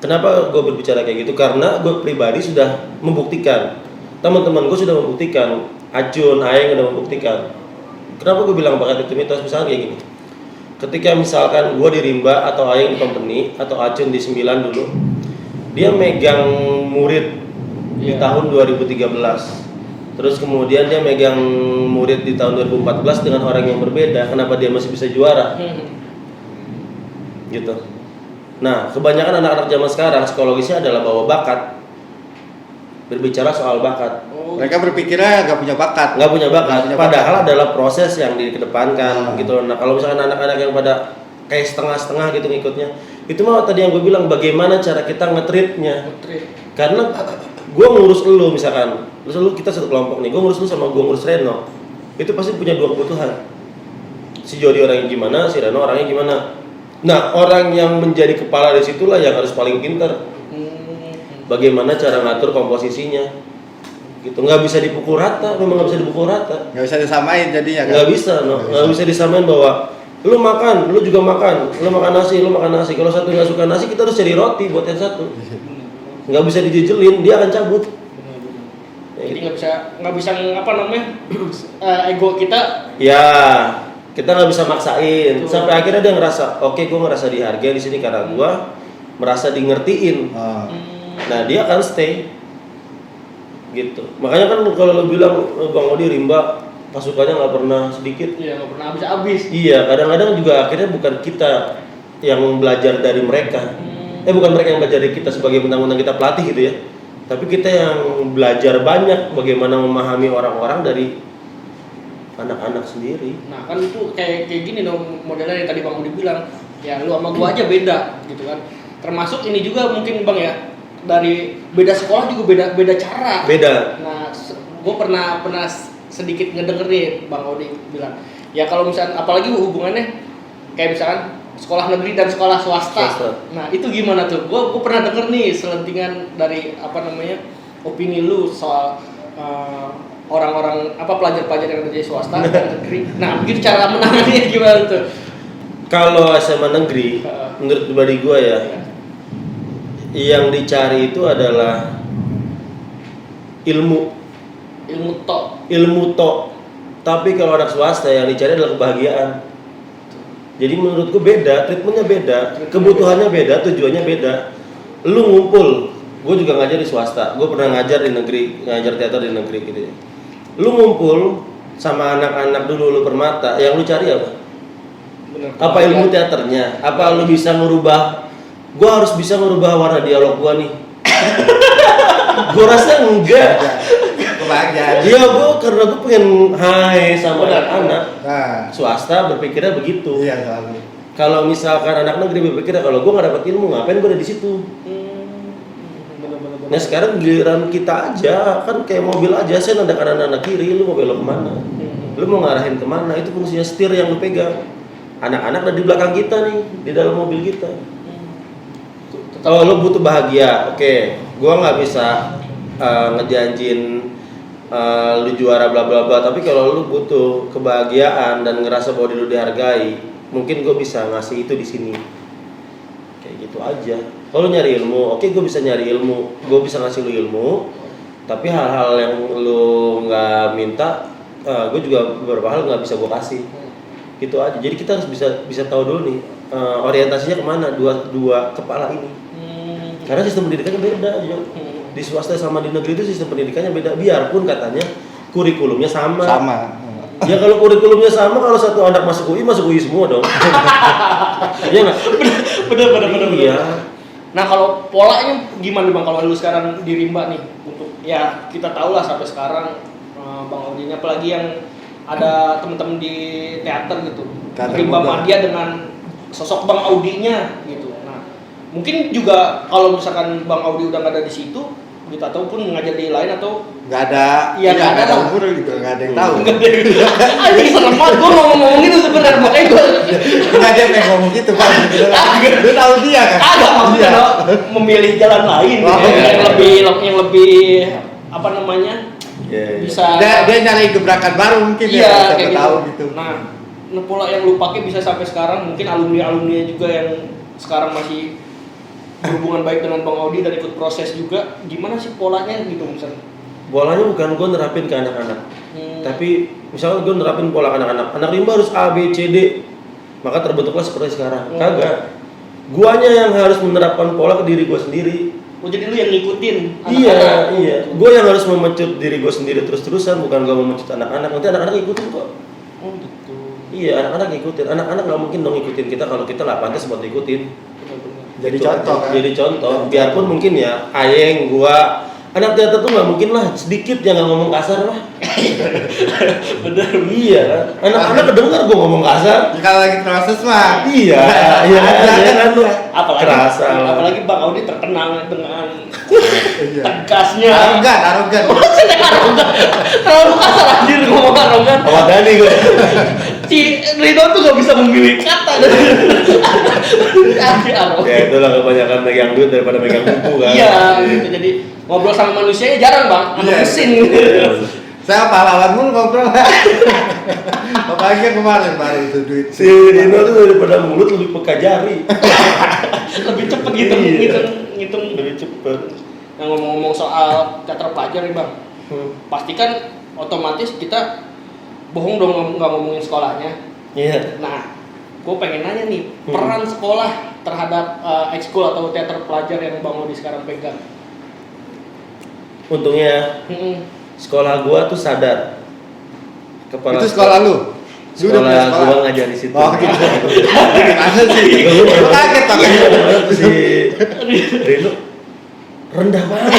Kenapa gue berbicara kayak gitu? Karena gue pribadi sudah membuktikan, teman-teman gue sudah membuktikan, Ajun, Aeng udah membuktikan. Kenapa gue bilang bakat itu mitos? Misalnya kayak gini, ketika misalkan gue di Rimba atau Aeng di Company atau Acun di 9 dulu, dia megang murid di tahun 2013. Terus kemudian dia megang murid di tahun 2014 dengan orang yang berbeda. Kenapa dia masih bisa juara? Gitu. Nah, kebanyakan anak-anak zaman sekarang psikologisnya adalah bawa bakat. Berbicara soal bakat. Mereka berpikirnya nggak punya bakat. Padahal adalah proses yang dikedepankan gitu. Nah, kalau misalkan anak-anak yang pada kayak setengah-setengah gitu ngikutnya, itu mah tadi yang gue bilang, bagaimana cara kita nge-treatnya. Karena gue ngurus lu misalkan, lu kita satu kelompok nih, gue ngurus lu sama gue ngurus Reno, itu pasti punya dua kebutuhan. Si Jody orangnya gimana, si Reno orangnya gimana. Nah, orang yang menjadi kepala di situlah yang harus paling pintar. Bagaimana cara ngatur komposisinya, gitu. Nggak bisa dipukul rata, memang nggak bisa dipukul rata. Nggak bisa disamain jadinya kan? Nggak bisa disamain bahwa lu makan, lu juga makan, lu makan nasi. Kalau satu nggak suka nasi, kita harus cari roti buat yang satu. Nggak bisa dijejelin, dia akan cabut. Jadi nggak bisa ego kita. Ya, kita nggak bisa maksain. Sampai akhirnya dia ngerasa, oke, gue ngerasa dihargai di sini karena gue merasa di ngertiin. Nah, dia akan stay. Gitu. Makanya kan kalau lo bilang Bang Odi Rimba pasukannya nggak pernah sedikit. Iya, nggak pernah habis. Iya, kadang-kadang juga akhirnya bukan kita yang belajar dari mereka. Bukan mereka yang belajar dari kita sebagai mentang-mentang kita pelatih gitu ya. Tapi kita yang belajar banyak bagaimana memahami orang-orang dari anak-anak sendiri. Nah, kan itu kayak gini dong modelnya yang tadi Bang Udi bilang. Ya, lu sama gua aja beda gitu kan. Termasuk ini juga mungkin Bang ya, dari beda sekolah juga beda cara. Beda. Nah, gue pernah sedikit ngedenger nih Bang Odi bilang, ya kalau misalnya apalagi hubungannya kayak misalkan sekolah negeri dan sekolah swasta. Swasta. Nah itu gimana tuh? Gue pernah denger nih selentingan dari opini lu soal orang-orang pelajar-pelajar yang ada di swasta dan negeri. Nah mungkin cara menangannya gimana tuh? Kalau SMA negeri, menurut pribadi gue ya, yang dicari itu adalah ilmu tok. Tapi kalau anak swasta yang dicari adalah kebahagiaan. Jadi menurutku beda, treatmentnya beda, kebutuhannya beda, tujuannya beda. Lu ngumpul, gue juga ngajar di swasta, gue pernah ngajar di negeri, ngajar teater di negeri gitu ya. Lu ngumpul sama anak-anak dulu lu Permata, yang lu cari apa? Bener, apa ilmu teaternya? Apa lu bisa ngerubah? Gue harus bisa ngerubah warna dialog gue nih. Gue rasa enggak. Kebahagiaan. Iya, karena gue pengen hai sama anak-anak. Nah, Swasta berpikirnya begitu. iya selalu. Kalau misalkan anak negeri berpikirnya kalau gue nggak dapat ilmu, ngapain gue ada di situ? Nah sekarang giliran kita aja, kan kayak mobil aja, saya nanda kanan nanda kiri, lu mau belok kemana? Lu mau ngarahin kemana? Itu fungsinya setir yang lu pegang. Anak-anak ada di belakang kita nih, di dalam mobil kita. Kalau lu butuh bahagia, oke, gua nggak bisa ngejanjin lu juara bla bla bla, tapi kalau lu butuh kebahagiaan dan ngerasa bahwa lu dihargai, mungkin gue bisa ngasih itu di sini. Kayak gitu aja. Kalau nyari ilmu, oke, gue bisa nyari ilmu, gue bisa ngasih lu ilmu, tapi hal-hal yang lu nggak minta, gue juga beberapa hal nggak bisa gue kasih. Gitu aja. Jadi kita harus bisa tahu dulu nih orientasinya kemana dua kepala ini. Karena sistem pendidikannya beda, Jo. Di swasta sama di negeri itu sistem pendidikannya beda. Biarpun katanya kurikulumnya sama. Ya kalau kurikulumnya sama, kalau satu anak masuk UI semua dong. Iya nggak? Bener. Iya. Nah kalau polanya gimana Bang kalau lu sekarang di Rimba nih untuk ya kita tahu lah sampai sekarang Bang Audinya apalagi yang ada teman-teman di teater gitu. Rimba Madya dengan sosok Bang Audinya gitu. Nah mungkin juga kalau misalkan Bang Audi udah nggak ada di situ gitu ataupun mengajar di lain atau nggak ada, iya nggak ada lah. umur juga nggak ada yang tahu. Ini serem banget, gue ngomong gitu sebenarnya makanya gue nggak ada yang ngomong gitu Pak. Lu tahu dia kan? agak maksudnya lo memilih jalan lain yang lebih apa namanya bisa dia nyari gebrakan baru mungkin iya, ya, siapa tahu gitu. Nah pola yang lu pakai bisa sampai sekarang mungkin alumni juga yang sekarang masih berhubungan baik dengan Bang Audi dan ikut proses juga, gimana sih polanya gitu misalnya? Polanya bukan gue nerapin ke anak-anak, tapi misalnya gue nerapin pola ke anak-anak. Anak rimba harus A, B, C, D, maka terbentuklah seperti sekarang. Kagak. Guanya yang harus menerapkan pola ke diri gue sendiri. Oh jadi lu yang ngikutin? Iya. Gue yang harus memecut diri gue sendiri terus-terusan, bukan gue memecut anak-anak. Nanti anak-anak ngikutin kok. Oh gitu. Iya, anak-anak ngikutin. Anak-anak nggak mungkin dong ngikutin kita kalau kita nggak pantas buat ngikutin. Jadi gitu contoh aja. kan? Jadi contoh. Biarpun mungkin ya, Ayeng, gua, anak teater tuh nggak mungkin lah sedikit jangan ngomong kasar lah. Bener. Iya kan. Anak-anak kedengar gua ngomong kasar. Kalau lagi proses mah. Iya kan tuh. Apalagi Bang Audi terkenal dengan tegasnya. Arogan. Terlalu kasar anjir ngomong arogan. Awak Dani gue. Si Rino tuh gak bisa memilih kata. Ya itulah kebanyakan megang duit daripada megang buku kan. Iya gitu. Jadi ngobrol sama manusianya jarang Bang, sama mesin. Saya pahlawanmu ngobrol. Apalagi kemarin itu duit. Si Rino tuh daripada mulut lebih peka jari. Lebih cepet ngitung lebih cepet. Nah ngomong-ngomong soal teater pelajar nih Bang, pasti kan otomatis kita bohong dong nggak ngomongin sekolahnya. Iya. Nah, gue pengen nanya nih peran sekolah terhadap ekskul atau teater pelajar yang Bang Audi sekarang pegang. Untungnya sekolah gua tuh sadar. Kepala itu sekolah lu? Sekolah gua ngajar di situ. Oh gitu. Gimana sih? Lu kaget makanya. Si Rino rendah banget.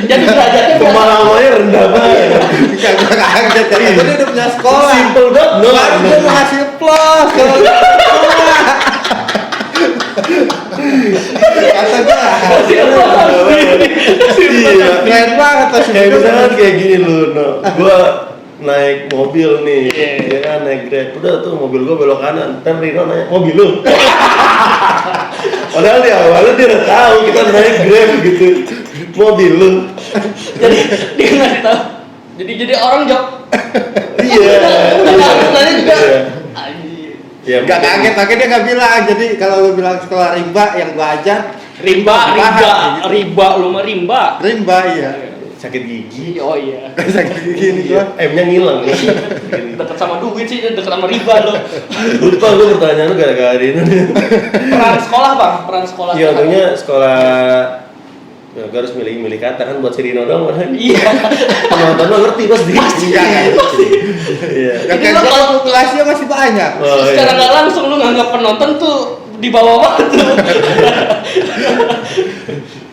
jadi belajarnya pemahamannya rendah banget. Gak kaget ya. Dia udah punya sekolah. Simple banget. Baru dia mau ngasih plus. Kata gue. Keren banget. Kayak misalkan kayak gini lu, Gua naik mobil nih, ya kan naik Grab. Udah tuh mobil gua belok kanan, kan Rino nanya mobil lu. Padahal di awalnya dia udah tahu kita naik Grab gitu, mobil lu. Jadi dia ngasih tahu. Jadi orang jawab. Iya. Nanya juga. Iya. Anjir. Ya, Gak kaget, makanya dia gak bilang. Jadi kalau lu bilang sekolah rimba yang gua ajar, Rimba, lu mah rimba. rimba iya. sakit gigi. Oh iya. Sakit gigi nih gua. M-nya ngilang. Deket sama duit sih, deket sama riba lo. Lupa gue pertanyaan lu gara-gara ini. Peran sekolah bang, peran sekolah. Iya, untungnya sekolah. Ya, gue harus milih kata kan buat si Rino dong kan. Iya. Penonton lo ngerti pasti. Enggak kan? Iya. Ya kan kalau populasinya masih banyak. Oh, Secara iya. nggak langsung lu nganggap penonton tuh di bawah banget tuh.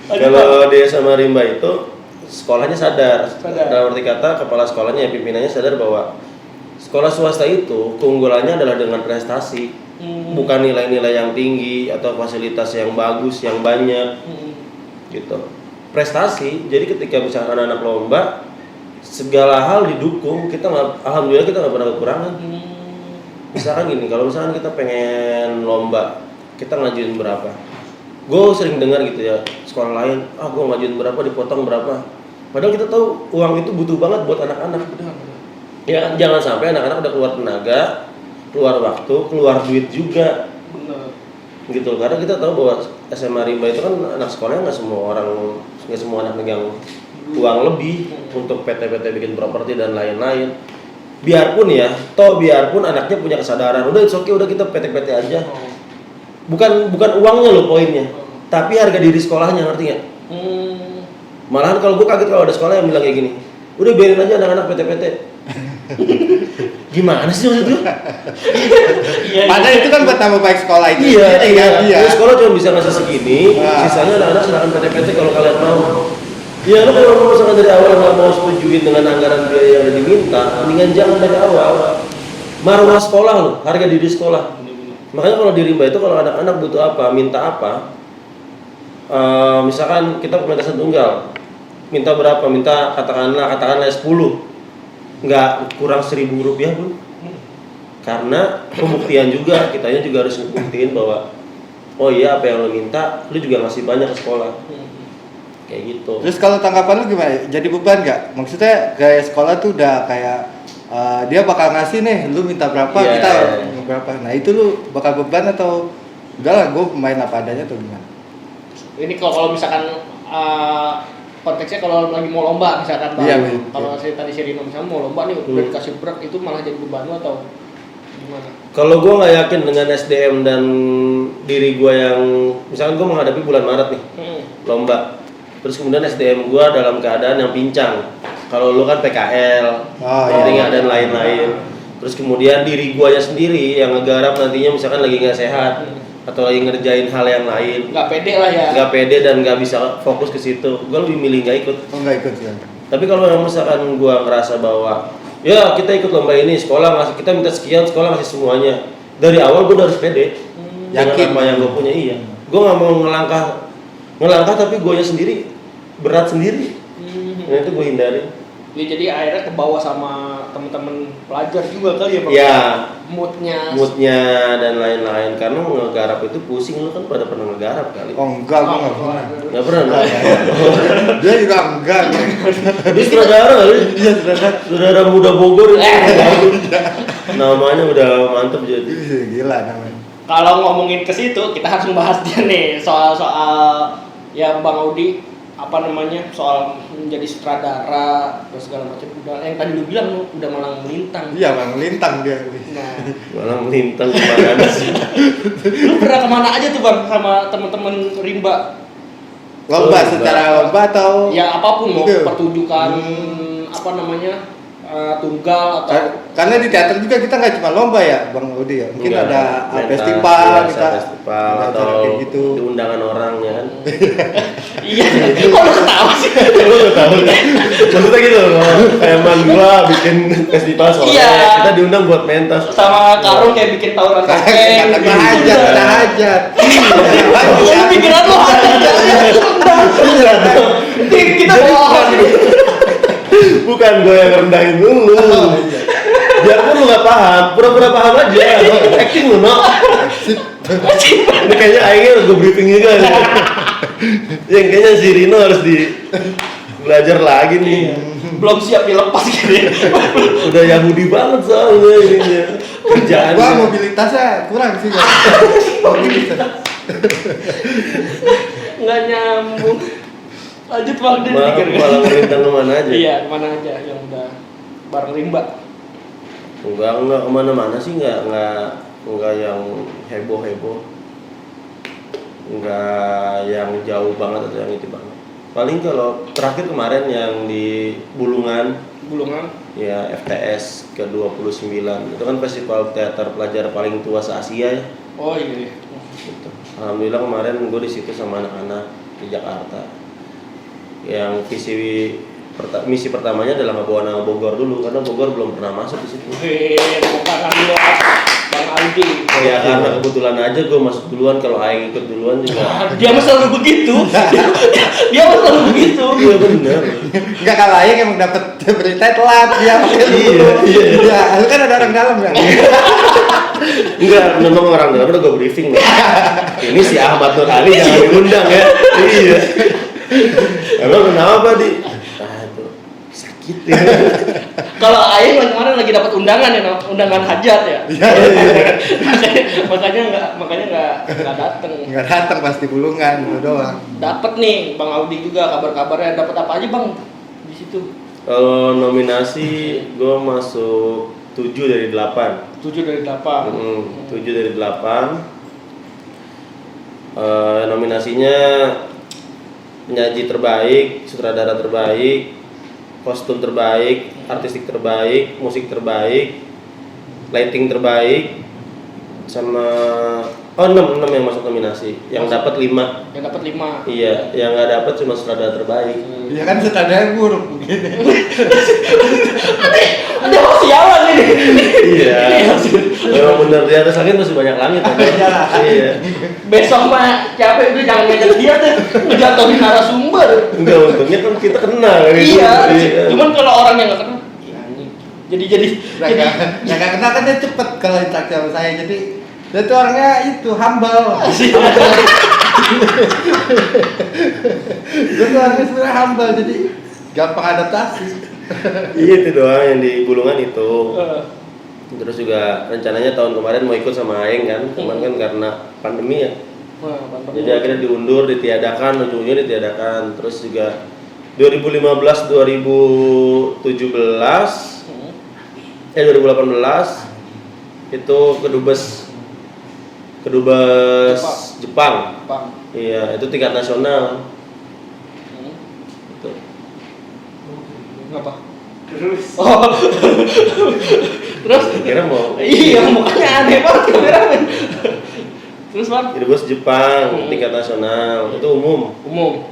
Kalau dia sama Rimba itu sekolahnya sadar. Sadar. Dalam arti kata kepala sekolahnya ya pimpinannya sadar bahwa sekolah swasta itu keunggulannya adalah dengan prestasi, bukan nilai-nilai yang tinggi atau fasilitas yang bagus yang banyak. Gitu. Prestasi. Jadi ketika misalkan anak lomba segala hal didukung, kita nggak, alhamdulillah kita nggak pernah kekurangan. Misalkan gini, kalau misalkan kita pengen lomba, kita ngajuin berapa? Gue sering dengar gitu ya, sekolah lain, gue ngajuin berapa, dipotong berapa. Padahal kita tahu uang itu butuh banget buat anak-anak. Ya kan, jangan sampai anak-anak udah keluar tenaga, keluar waktu, keluar duit juga. Bener. Gitu, karena kita tahu bahwa SMA Rimba itu kan anak sekolahnya nggak semua anak megang uang lebih untuk PT-PT bikin properti dan lain-lain. Biarpun anaknya punya kesadaran, udah it's okay, udah kita PT-PT aja. Bukan uangnya loh poinnya, tapi harga diri sekolahnya, ngerti nggak? Malahan kalau gue kaget kalau ada sekolah yang bilang kayak gini, udah biarin aja anak-anak PT-PT. Gimana sih maksud lu? Iya. Padahal itu kan buat tambah baik sekolah itu. Iya. Sekolah cuma bisa ngasih segini, sisanya anak-anak silakan PT-PT kalau kalian mau. Ya lo kalau misalkan dari awal nggak mau setujuin dengan anggaran biaya yang udah diminta, mendingan jangan dari awal. Marwah sekolah lo, harga diri sekolah. Makanya kalau di Rimba itu kalau anak-anak butuh apa, minta apa, misalkan kita pementasan tunggal, minta berapa? Minta katakanlah 10, nggak kurang 1.000 rupiah pun. Karena pembuktian juga, kitanya juga harus ngebuktiin bahwa oh iya apa yang lo minta, lo juga ngasih banyak ke sekolah. Kayak gitu. Terus kalau tanggapan lu gimana? Jadi beban nggak? Maksudnya gaya sekolah tuh udah kayak dia bakal ngasih nih, lu minta berapa, kita berapa. Nah itu lu bakal beban atau udahlah gue main apa adanya atau gimana? Ini kalau misalkan konteksnya kalau lagi mau lomba misalkan bang, kalau tadi si Rino misalnya mau lomba nih udah dikasih berat, itu malah jadi beban lu atau gimana? Kalau gue nggak yakin dengan SDM dan diri gue yang misalkan gue menghadapi bulan Maret nih lomba, terus kemudian SDM gue dalam keadaan yang pincang. Kalau lu kan PKL, dan lain-lain. Terus kemudian diri gue sendiri yang ngegarap nantinya misalkan lagi nggak sehat atau lagi ngerjain hal yang lain. Nggak pede lah ya. Nggak pede dan nggak bisa fokus ke situ. Gue lebih milih nggak ikut. Nggak ikut ya. Tapi kalau misalkan gue ngerasa bahwa ya kita ikut lomba ini, sekolah ngasih, kita minta sekian, sekolah ngasih semuanya. Dari awal gue harus pede. Yakin apa yang gue punya, iya. Gue nggak mau ngelangkah tapi gue sendiri berat sendiri. Nah itu gue hindari. Ya, jadi akhirnya kebawa sama teman-teman pelajar juga kali ya Pak? Ya, moodnya dan lain-lain. Karena ngegarap itu pusing, lu kan pada pernah ngegarap kali. Oh enggak, gue nggak pernah. Nggak pernah? Dia juga enggak. Dia saudara kali? Iya, saudara muda Bogor itu. Namanya udah mantep jadi. Gila namanya. Kalau ngomongin ke situ, kita harus membahas dia nih soal ya Bang Audi soal menjadi sutradara dan segala macam. Udah yang tadi lu bilang udah malang melintang. Iya, malang melintang dia. Nah, malang melintang kemana sih? Lu pernah kemana aja tuh Bang sama teman-teman Rimba? Lomba secara lomba atau ya apapun mau pertunjukan tunggal atau karena di teater juga kita nggak cuma lomba ya Bang Audi ya, mungkin enggak, ada pentas, festival atau kayak gitu. Di undangan orang ya kan. Iya, kok lu ketawa sih? Lu ketawa. Maksudnya gitu loh, kayak gua bikin festival soalnya kita diundang buat pentas sama Karung kayak bikin tawuran kakek. Kata hajat. Iya, pikiran lu hajat. Kita bohong. Bukan gue yang rendahin dulu. Biarpun lu nggak paham, pura-pura paham aja. Acting lu, no. Ini kayaknya akhirnya gue briefing juga nih. Yang kayaknya si Rino harus belajar lagi nih. Belum siap dilepas gitu ya. Udah Yahudi banget soalnya ininya. Kerjaannya. Gua mobilitasnya kurang sih. Nggak nyambung. Lanjut Bang Den. Malah ngerintang kemana aja. Iya, kemana aja yang udah bareng rimba. Enggak kemana-mana sih, enggak yang heboh, enggak yang jauh banget atau yang itu banget. Paling kalau terakhir kemarin yang di Bulungan, ya FTS ke-29 itu kan festival teater pelajar paling tua se-Asia ya. Oh iya. Gitu. Alhamdulillah kemarin gue di situ sama anak-anak di Jakarta. Yang misi pertamanya adalah ngebawa nama Bogor dulu karena Bogor belum pernah masuk di situ. Bukan dulu Bang Aldi. Ya karena kebetulan aja gue masuk duluan, kalau Aing ikut duluan juga. Dia mah selalu begitu. Dia mah selalu begitu. Iya benar. Enggak kalau Aing emang dapat berita telat dia. Iya. Ya, lu kan ada orang dalam kan. Enggak, memang orang dalam udah gue briefing nih. Ini si Ahmad Nur Ali jangan diundang ya. Iya. Emang kenapa di? Sakit ya. Kalau Aing kemarin lagi dapat undangan ya, undangan hajat ya. makanya nggak datang. Enggak datang pasti Bulungan itu doang. Dapat nih Bang Audi juga kabar-kabarnya, dapat apa aja Bang di situ? Kalau nominasi gue masuk 7 dari 8. 7 dari 8. 7 dari 8. Nominasinya penyaji terbaik, sutradara terbaik, kostum terbaik, artistik terbaik, musik terbaik, lighting terbaik, sama 6 yang masuk nominasi. Yang dapat 5. Yang dapat 5. Iya, yang nggak dapat cuma sutradara terbaik. Iya kan sutradara buruk begini. Ada sialan ini. Iya. Memang benar di atas langit masih banyak langit. Iya. Besok mah capek itu jangan ngajak dia tuh ngejatuhin narasumber. Enggak, untungnya kan kita kenal kan. Iya. Cuman kalau orang yang nggak kenal, jadi Yang nggak kenal kan dia cepet kalau interaksi sama saya, jadi dia tuh orangnya itu humble. Dia tuh orangnya sebenarnya humble, jadi gampang adaptasi. Iya itu doang yang di Bulungan itu. Terus juga rencananya tahun kemarin mau ikut sama Aing kan, cuman kan karena pandemi ya. Jadi akhirnya diundur, ditiadakan, ujung-ujungnya ditiadakan. Terus juga 2015, 2017, 2018 itu kedubes Jepang. Iya, itu tingkat nasional. Gitu. Ngapa? Terus. Oh. Terus Kira mau. Iya, mukanya aneh banget kameramen. Terus Bang? Kedubes Jepang tingkat nasional itu umum.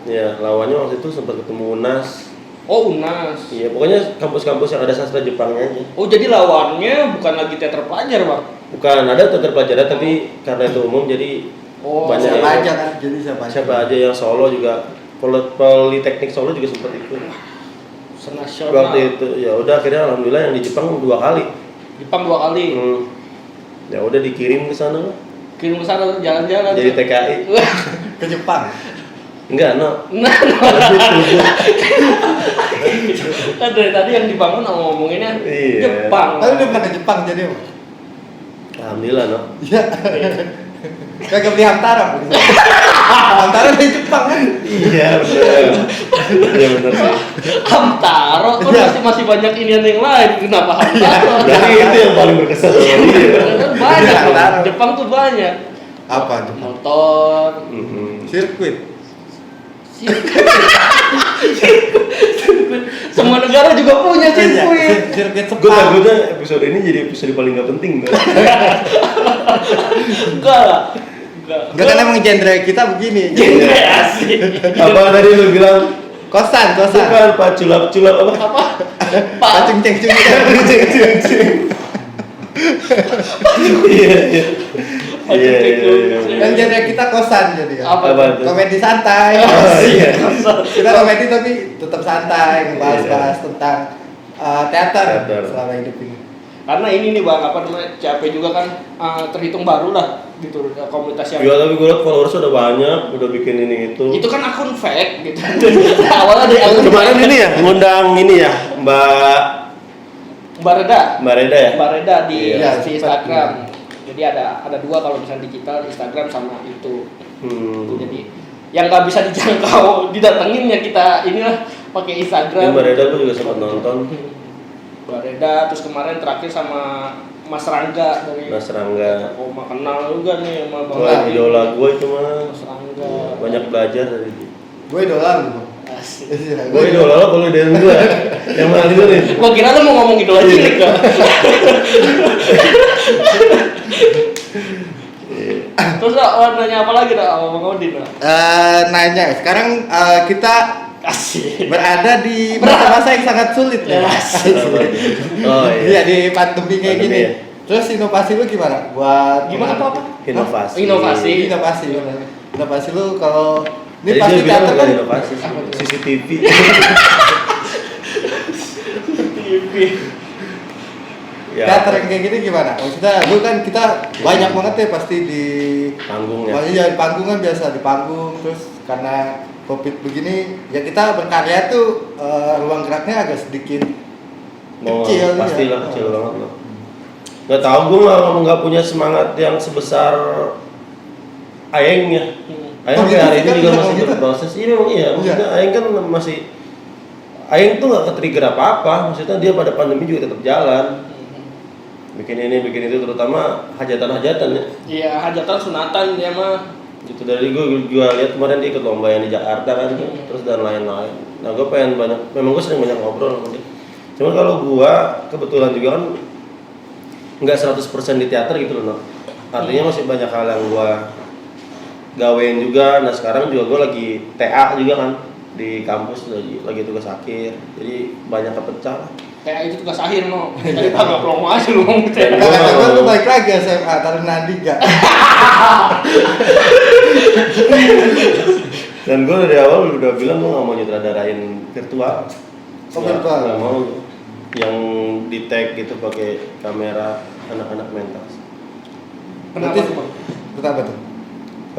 Ya, lawannya waktu itu sempat ketemu UNAS. Oh, UNAS. Iya, pokoknya kampus-kampus yang ada sastra Jepangnya aja. Oh, jadi lawannya bukan lagi teater pelajar, Bang? Bukan, ada teater pelajar tapi karena itu umum jadi banyak siapa yang, aja kan, jadi siapa aja yang Solo juga, Politeknik Solo juga sempat ikut. Senasional. Waktu itu ya udah akhirnya alhamdulillah yang di Jepang 2 kali. Jepang 2 kali. Ya udah dikirim ke sana. Kirim ke sana jalan-jalan. Jadi TKI. ke Jepang. Enggak, no. Kan dari tadi yang dibangun ngomonginnya Jepang. Tapi udah pernah ke Jepang jadi. Alhamdulillah, no. Iya. Kagak beli Hamtara. Hamtara dari Jepang kan? Iya, benar. Iya benar sih. Hamtaro kan masih banyak inian yang lain. Kenapa Hamtaro? Berarti itu yang paling berkesan sama dia. Banyak loh. Jepang tuh banyak. Apa tuh? Motor, Sirkuit. Semua negara juga punya sirkuit. Sirkuit Gue Sepang. takutnya episode ini jadi episode paling gak penting. Enggak lah. Enggak kan emang genre kita begini. Genre asik. Apa tadi lu bilang? Kosan. Bukan, Pak culap-culap apa? Apa? Pacung ceng. Iya. Yang genre kita kosan jadi kan. Apa itu? Komedi santai. Oh, iya. Kita komedi tapi tetap santai, ngebahas tentang teater Teater. selama hidup ini. Karena ini nih bang, apa namanya, CAP juga kan terhitung baru lah gitu, komunitas yang Iya, tapi gue liat followers udah banyak, udah bikin ini itu. itu kan akun fake gitu. Awalnya dari akun Kemarin fake. ini ya, ngundang ini ya, Mbak Mbak Reda ya. Mbak Reda di Iya, Instagram. Jadi ada dua kalau misalnya digital, Instagram sama itu. Jadi yang nggak bisa dijangkau didatengin ya kita inilah pakai Instagram. Mbak Reda gue juga sempat nonton. Mbak Reda, terus kemarin terakhir sama Mas Rangga dari Mas Rangga. Oh, kenal juga nih sama Bang Wah, Rangga. idola gue itu mah. Mas Rangga. Banyak belajar dari dia. Gue idola lu. Asik. Gue idola lo kalau idola gue. Yang mana dulu nih? Gua kira lu mau ngomong idola cilik kan. Terus nanya apa lagi dah sama Bang Odin? Nanya, sekarang kita Asik. berada di masa-masa yang sangat sulit ya. Oh iya. Iya, di pandemi kayak Pandemi, gini. ya. Terus inovasi lu gimana? Gimana apa? Inovasi. Inovasi. Inovasi lu kalau ini Jadi pasti dia bilang teater bukan kan inovasi, Apa tuh? CCTV. TV. Ya. teater yang kayak gini gimana? Maksudnya lu kan kita banyak banget ya pasti di Panggung ya. Iya, di panggung kan biasa di panggung, terus karena Covid begini ya kita berkarya tuh ruang geraknya agak sedikit kecil. Pastilah ya. kecil banget loh. Nggak tahu gue nggak punya semangat yang sebesar Aeng ya. Aeng Oh, sampai gitu hari sih ini kan, juga bisa masih gitu. berproses. Iya memang iya. Maksudnya Iya. Aeng kan masih Aeng tuh nggak ke-trigger apa-apa. Maksudnya dia pada pandemi juga tetap jalan. Bikin ini, bikin itu, terutama hajatan-hajatan ya. Iya, hajatan sunatan dia mah. Gitu dari gue juga lihat kemarin dia ikut lomba yang di Jakarta kan, terus dan lain-lain. Nah gue pengen banyak, memang gue sering banyak ngobrol sama dia. Cuman kalau gue kebetulan juga kan nggak 100% di teater gitu loh, no. Artinya masih banyak hal yang gue gawein juga. Nah sekarang juga gue lagi TA juga kan di kampus, lagi tugas akhir, jadi banyak kepecah. Kayak itu tugas akhir no. Tadi nggak promo aja lu ngomong gitu. Kata lu balik lagi SMA Taruna Diga. Dan gue dari awal udah bilang gue nggak mau nyutradarain virtual. Oh, virtual. Nggak mau yang di tag gitu pakai kamera anak-anak mentas. Kenapa tuh, Bang? Kenapa tuh?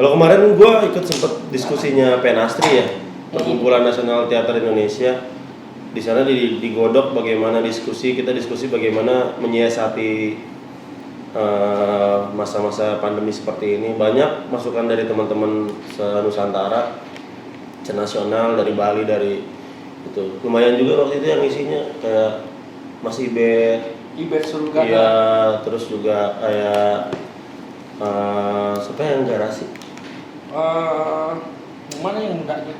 Kalau kemarin gue ikut sempet diskusinya Penastri ya, Perkumpulan Nasional Teater Indonesia. Di sana digodok bagaimana kita diskusi bagaimana menyiasati masa-masa pandemi seperti ini. Banyak masukan dari teman-teman se-Nusantara, se-nasional, dari Bali, dari itu. Lumayan juga waktu itu yang isinya kayak Mas Ibet Surga. iya, terus juga kayak siapa yang garasi? Mana yang enggaknya?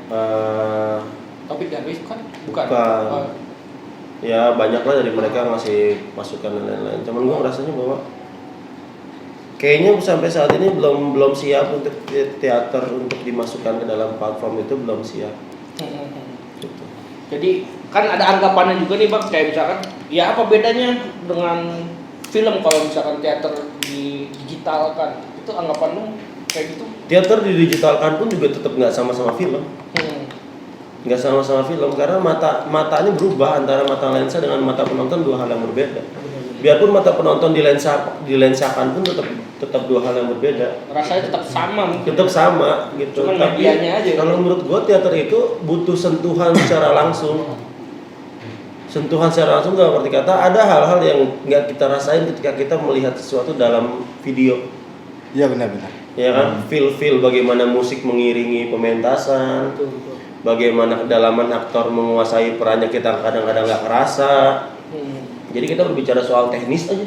Topik Darwis kan? Bukan. Bukan. Ya banyak lah dari mereka ngasih masukan dan lain-lain. Cuman gue ngerasanya bahwa kayaknya sampai saat ini belum siap untuk teater untuk dimasukkan ke dalam platform itu, belum siap. Gitu. Jadi kan ada anggapannya juga nih Bang, kayak misalkan ya apa bedanya dengan film kalau misalkan teater di digital kan? Itu anggapan lu kayak gitu? Teater didigitalkan pun juga tetap nggak sama-sama film. Nggak sama-sama film karena matanya berubah, antara mata lensa dengan mata penonton dua hal yang berbeda. Biarpun mata penonton dilensakan pun tetap dua hal yang berbeda. Rasanya tetap sama mungkin. Tetap sama gitu. Cuman Tapi medianya aja. kalau menurut gua teater itu butuh sentuhan secara langsung. Sentuhan secara langsung dalam arti kata ada hal-hal yang nggak kita rasain ketika kita melihat sesuatu dalam video. Iya benar-benar. Ya kan, feel bagaimana musik mengiringi pementasan. Betul. Bagaimana kedalaman aktor menguasai perannya kita kadang-kadang nggak kerasa. Jadi kita berbicara soal teknis aja.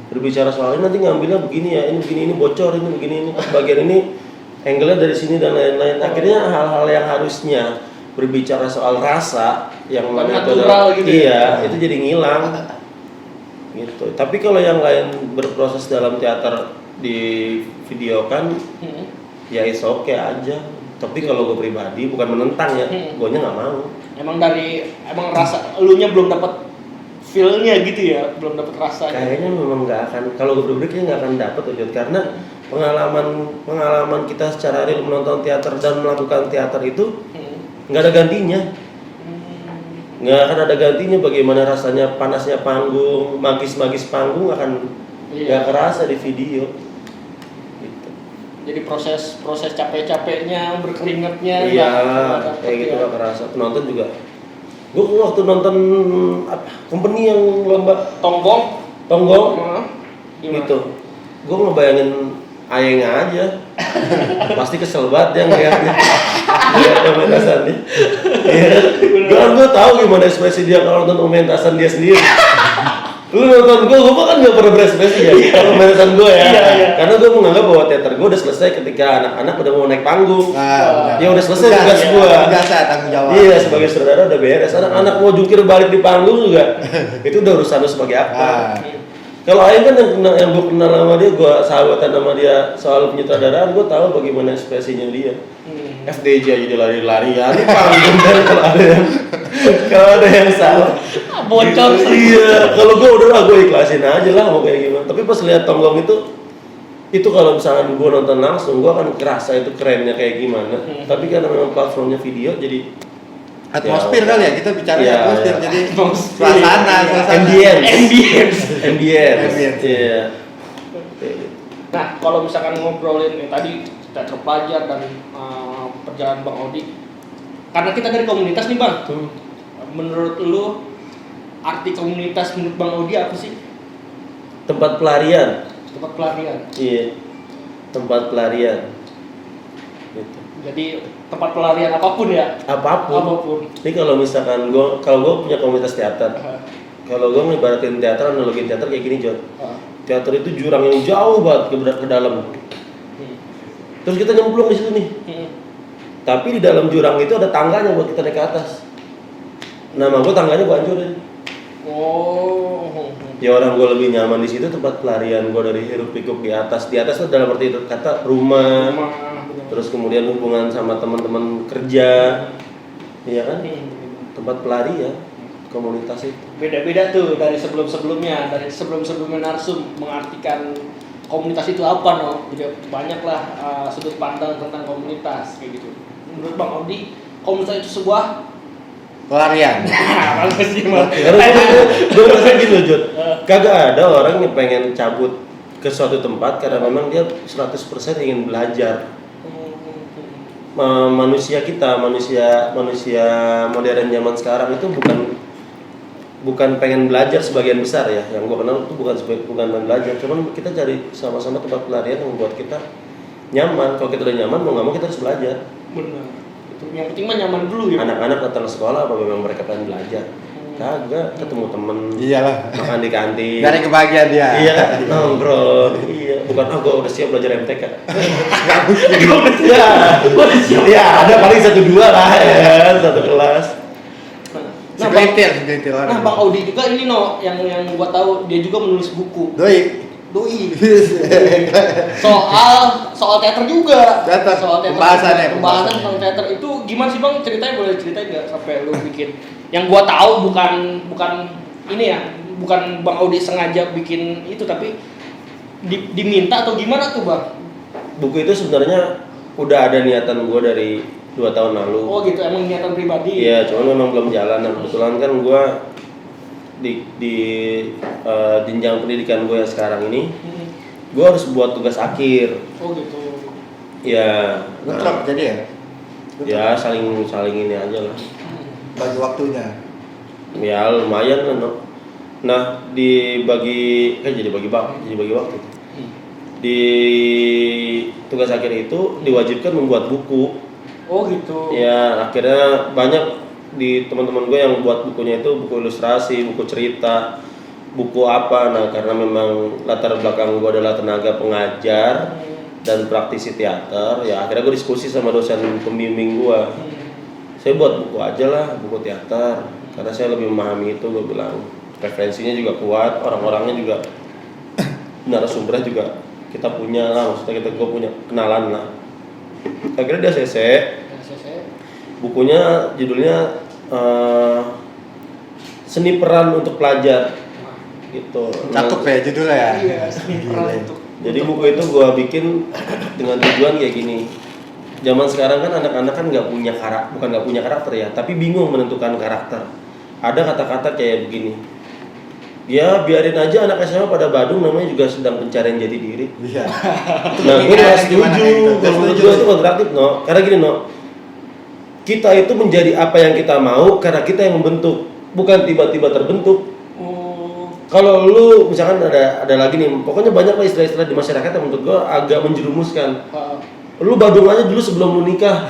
Berbicara soal ini nanti ngambilnya begini ya, ini begini, ini bocor, ini begini, ini bagian ini angle-nya dari sini dan lain-lain. Akhirnya hal-hal yang harusnya berbicara soal rasa yang mana itu natural gitu iya, itu jadi ngilang. Gitu. Tapi kalau yang lain berproses dalam teater di video kan ya it's okay aja. Tapi kalau gue pribadi bukan menentang ya, gue-nya nggak mau. Emang rasa elunya belum dapat feel-nya gitu ya, belum dapat rasanya. Kayaknya memang nggak akan, kalau gue pribadi nggak akan dapat tuh, karena pengalaman kita secara real menonton teater dan melakukan teater itu nggak ada gantinya. nggak akan ada gantinya. Bagaimana rasanya panasnya panggung, magis panggung akan nggak kerasa di video. Gitu. Jadi proses capek-capeknya, berkeringatnya, iya, kayak gitu nggak kerasa. Penonton juga. Gue waktu nonton company yang lomba tonggong, gitu. Gue ngebayangin Ayeng aja, pasti kesel banget dia ngeliatnya, ngeliat pementasan dia. Gue tahu gimana ekspresi dia kalau nonton pementasan dia sendiri. Lu nonton gue kan nggak pernah berekspresi ya kalau pementasan gue ya, karena gue menganggap bahwa teater gue udah selesai ketika anak-anak udah mau naik panggung. Ya udah selesai tugas gue. Tanggung jawab. Iya, sebagai saudara udah beres. Anak-anak mau jungkir balik di panggung juga, itu udah urusan lu sebagai aktor. Kalau Aing kan yang gue kenal sama dia, gue sahabatan sama dia soal penyutradaraan, gue tahu bagaimana ekspresinya dia. FDJ aja dia lari-larian di panggung kan kalau ada yang salah. Bocor. Iya, kalau gue udah gue ikhlasin aja lah mau kayak gimana. Tapi pas lihat tonggong itu kalau misalkan gue nonton langsung, gue akan kerasa itu kerennya kayak gimana. Tapi karena memang platformnya video, jadi atmosfer kali ya, kita bicara atmosfer, jadi suasana. Ambience. Iya. Nah, kalau misalkan ngobrolin tadi teater pelajar dan perjalanan Bang Odi, karena kita dari komunitas nih Bang, menurut lu arti komunitas menurut Bang Odi apa sih? Tempat pelarian. Iya, tempat pelarian. Gitu. Jadi tempat pelarian apapun ya? Apapun. Ini kalau misalkan gue punya komunitas teater, kalau gue ngibaratin teater, analogin teater kayak gini John. Teater itu jurang yang jauh banget ke dalam. Terus kita nyemplung di situ nih. Tapi di dalam jurang itu ada tangganya buat kita naik ke atas. Nama gue tangganya gue hancurin. Ya orang gue lebih nyaman di situ, tempat pelarian gue dari hiruk pikuk di atas. Di atas itu dalam arti kata rumah. Terus kemudian hubungan sama teman-teman kerja, iya kan? Tempat pelarian, komunitas itu. Beda-beda tuh dari sebelumnya Narsum mengartikan komunitas itu apa Jadi banyaklah sudut pandang tentang komunitas kayak gitu. Menurut Bang Odi, komunitas itu sebuah pelarian. Karena gue rasa gitu Jod, kagak ada orang yang pengen cabut ke suatu tempat karena memang dia 100% ingin belajar. Manusia modern zaman sekarang itu bukan pengen belajar sebagian besar ya. Yang gue kenal itu bukan belajar, cuman kita cari sama-sama tempat pelarian yang membuat kita nyaman. Kalau kita udah nyaman, mau nggak mau kita harus belajar. Benar. Yang penting mah nyaman dulu ya. Anak-anak datang sekolah apa memang mereka pengen belajar? Kagak, ketemu temen. Iyalah. Makan di kantin. Dari kebahagiaan dia. Iya, nongkrong. Iya, bukan gue udah siap belajar MTK. Enggak mungkin. Ya, ada paling 1-2 lah ya, satu kelas. Segelintir orang. Nah, Bang Odi juga ini yang gua tahu dia juga menulis buku. Doi. Soal teater juga. Soal teater. Pembahasan tentang teater itu gimana sih Bang? Boleh ceritain nggak sampai lu bikin? Yang gua tahu bukan ini ya, bukan Bang Odi sengaja bikin itu, tapi diminta atau gimana tuh Bang? Buku itu sebenarnya udah ada niatan gua dari 2 tahun lalu. Oh gitu, emang niatan pribadi? Iya, cuman memang belum jalan. Nah, kebetulan kan gua di jenjang pendidikan gue yang sekarang ini, gue harus buat tugas akhir. Oh gitu. Ya. Bentrok jadi ya? Ya saling ini aja lah. Bagi waktunya. Ya lumayan lah no. Nah jadi bagi waktu. Di tugas akhir itu diwajibkan membuat buku. Oh gitu. Ya akhirnya banyak di teman-teman gue yang buat bukunya itu buku ilustrasi, buku cerita, buku apa. Nah karena memang latar belakang gue adalah tenaga pengajar dan praktisi teater, ya akhirnya gue diskusi sama dosen pembimbing gue. Saya buat buku aja lah, buku teater, karena saya lebih memahami itu. Gue bilang referensinya juga kuat, orang-orangnya juga narasumbernya juga kita punya lah, maksudnya gue punya kenalan lah. Akhirnya dia CC. Bukunya judulnya Seni Peran untuk Pelajar gitu. Cakep ya judulnya ya. Iya, seni peran untuk. Jadi buku itu gue bikin dengan tujuan kayak gini. Zaman sekarang kan anak-anak kan bukan nggak punya karakter ya, tapi bingung menentukan karakter. ada kata-kata kayak begini. Ya biarin aja anak SMA pada Badung, namanya juga sedang pencarian jati diri. Iya. Nah, gue nggak setuju. Kalau menurut gue itu kontradiktif, no. Karena gini, no. Kita itu menjadi apa yang kita mau karena kita yang membentuk, bukan tiba-tiba terbentuk. Kalau lu misalkan ada lagi nih, pokoknya banyak lah istilah-istilah di masyarakat yang menurut gue agak menjerumuskan. Lu Badung aja dulu sebelum lu nikah.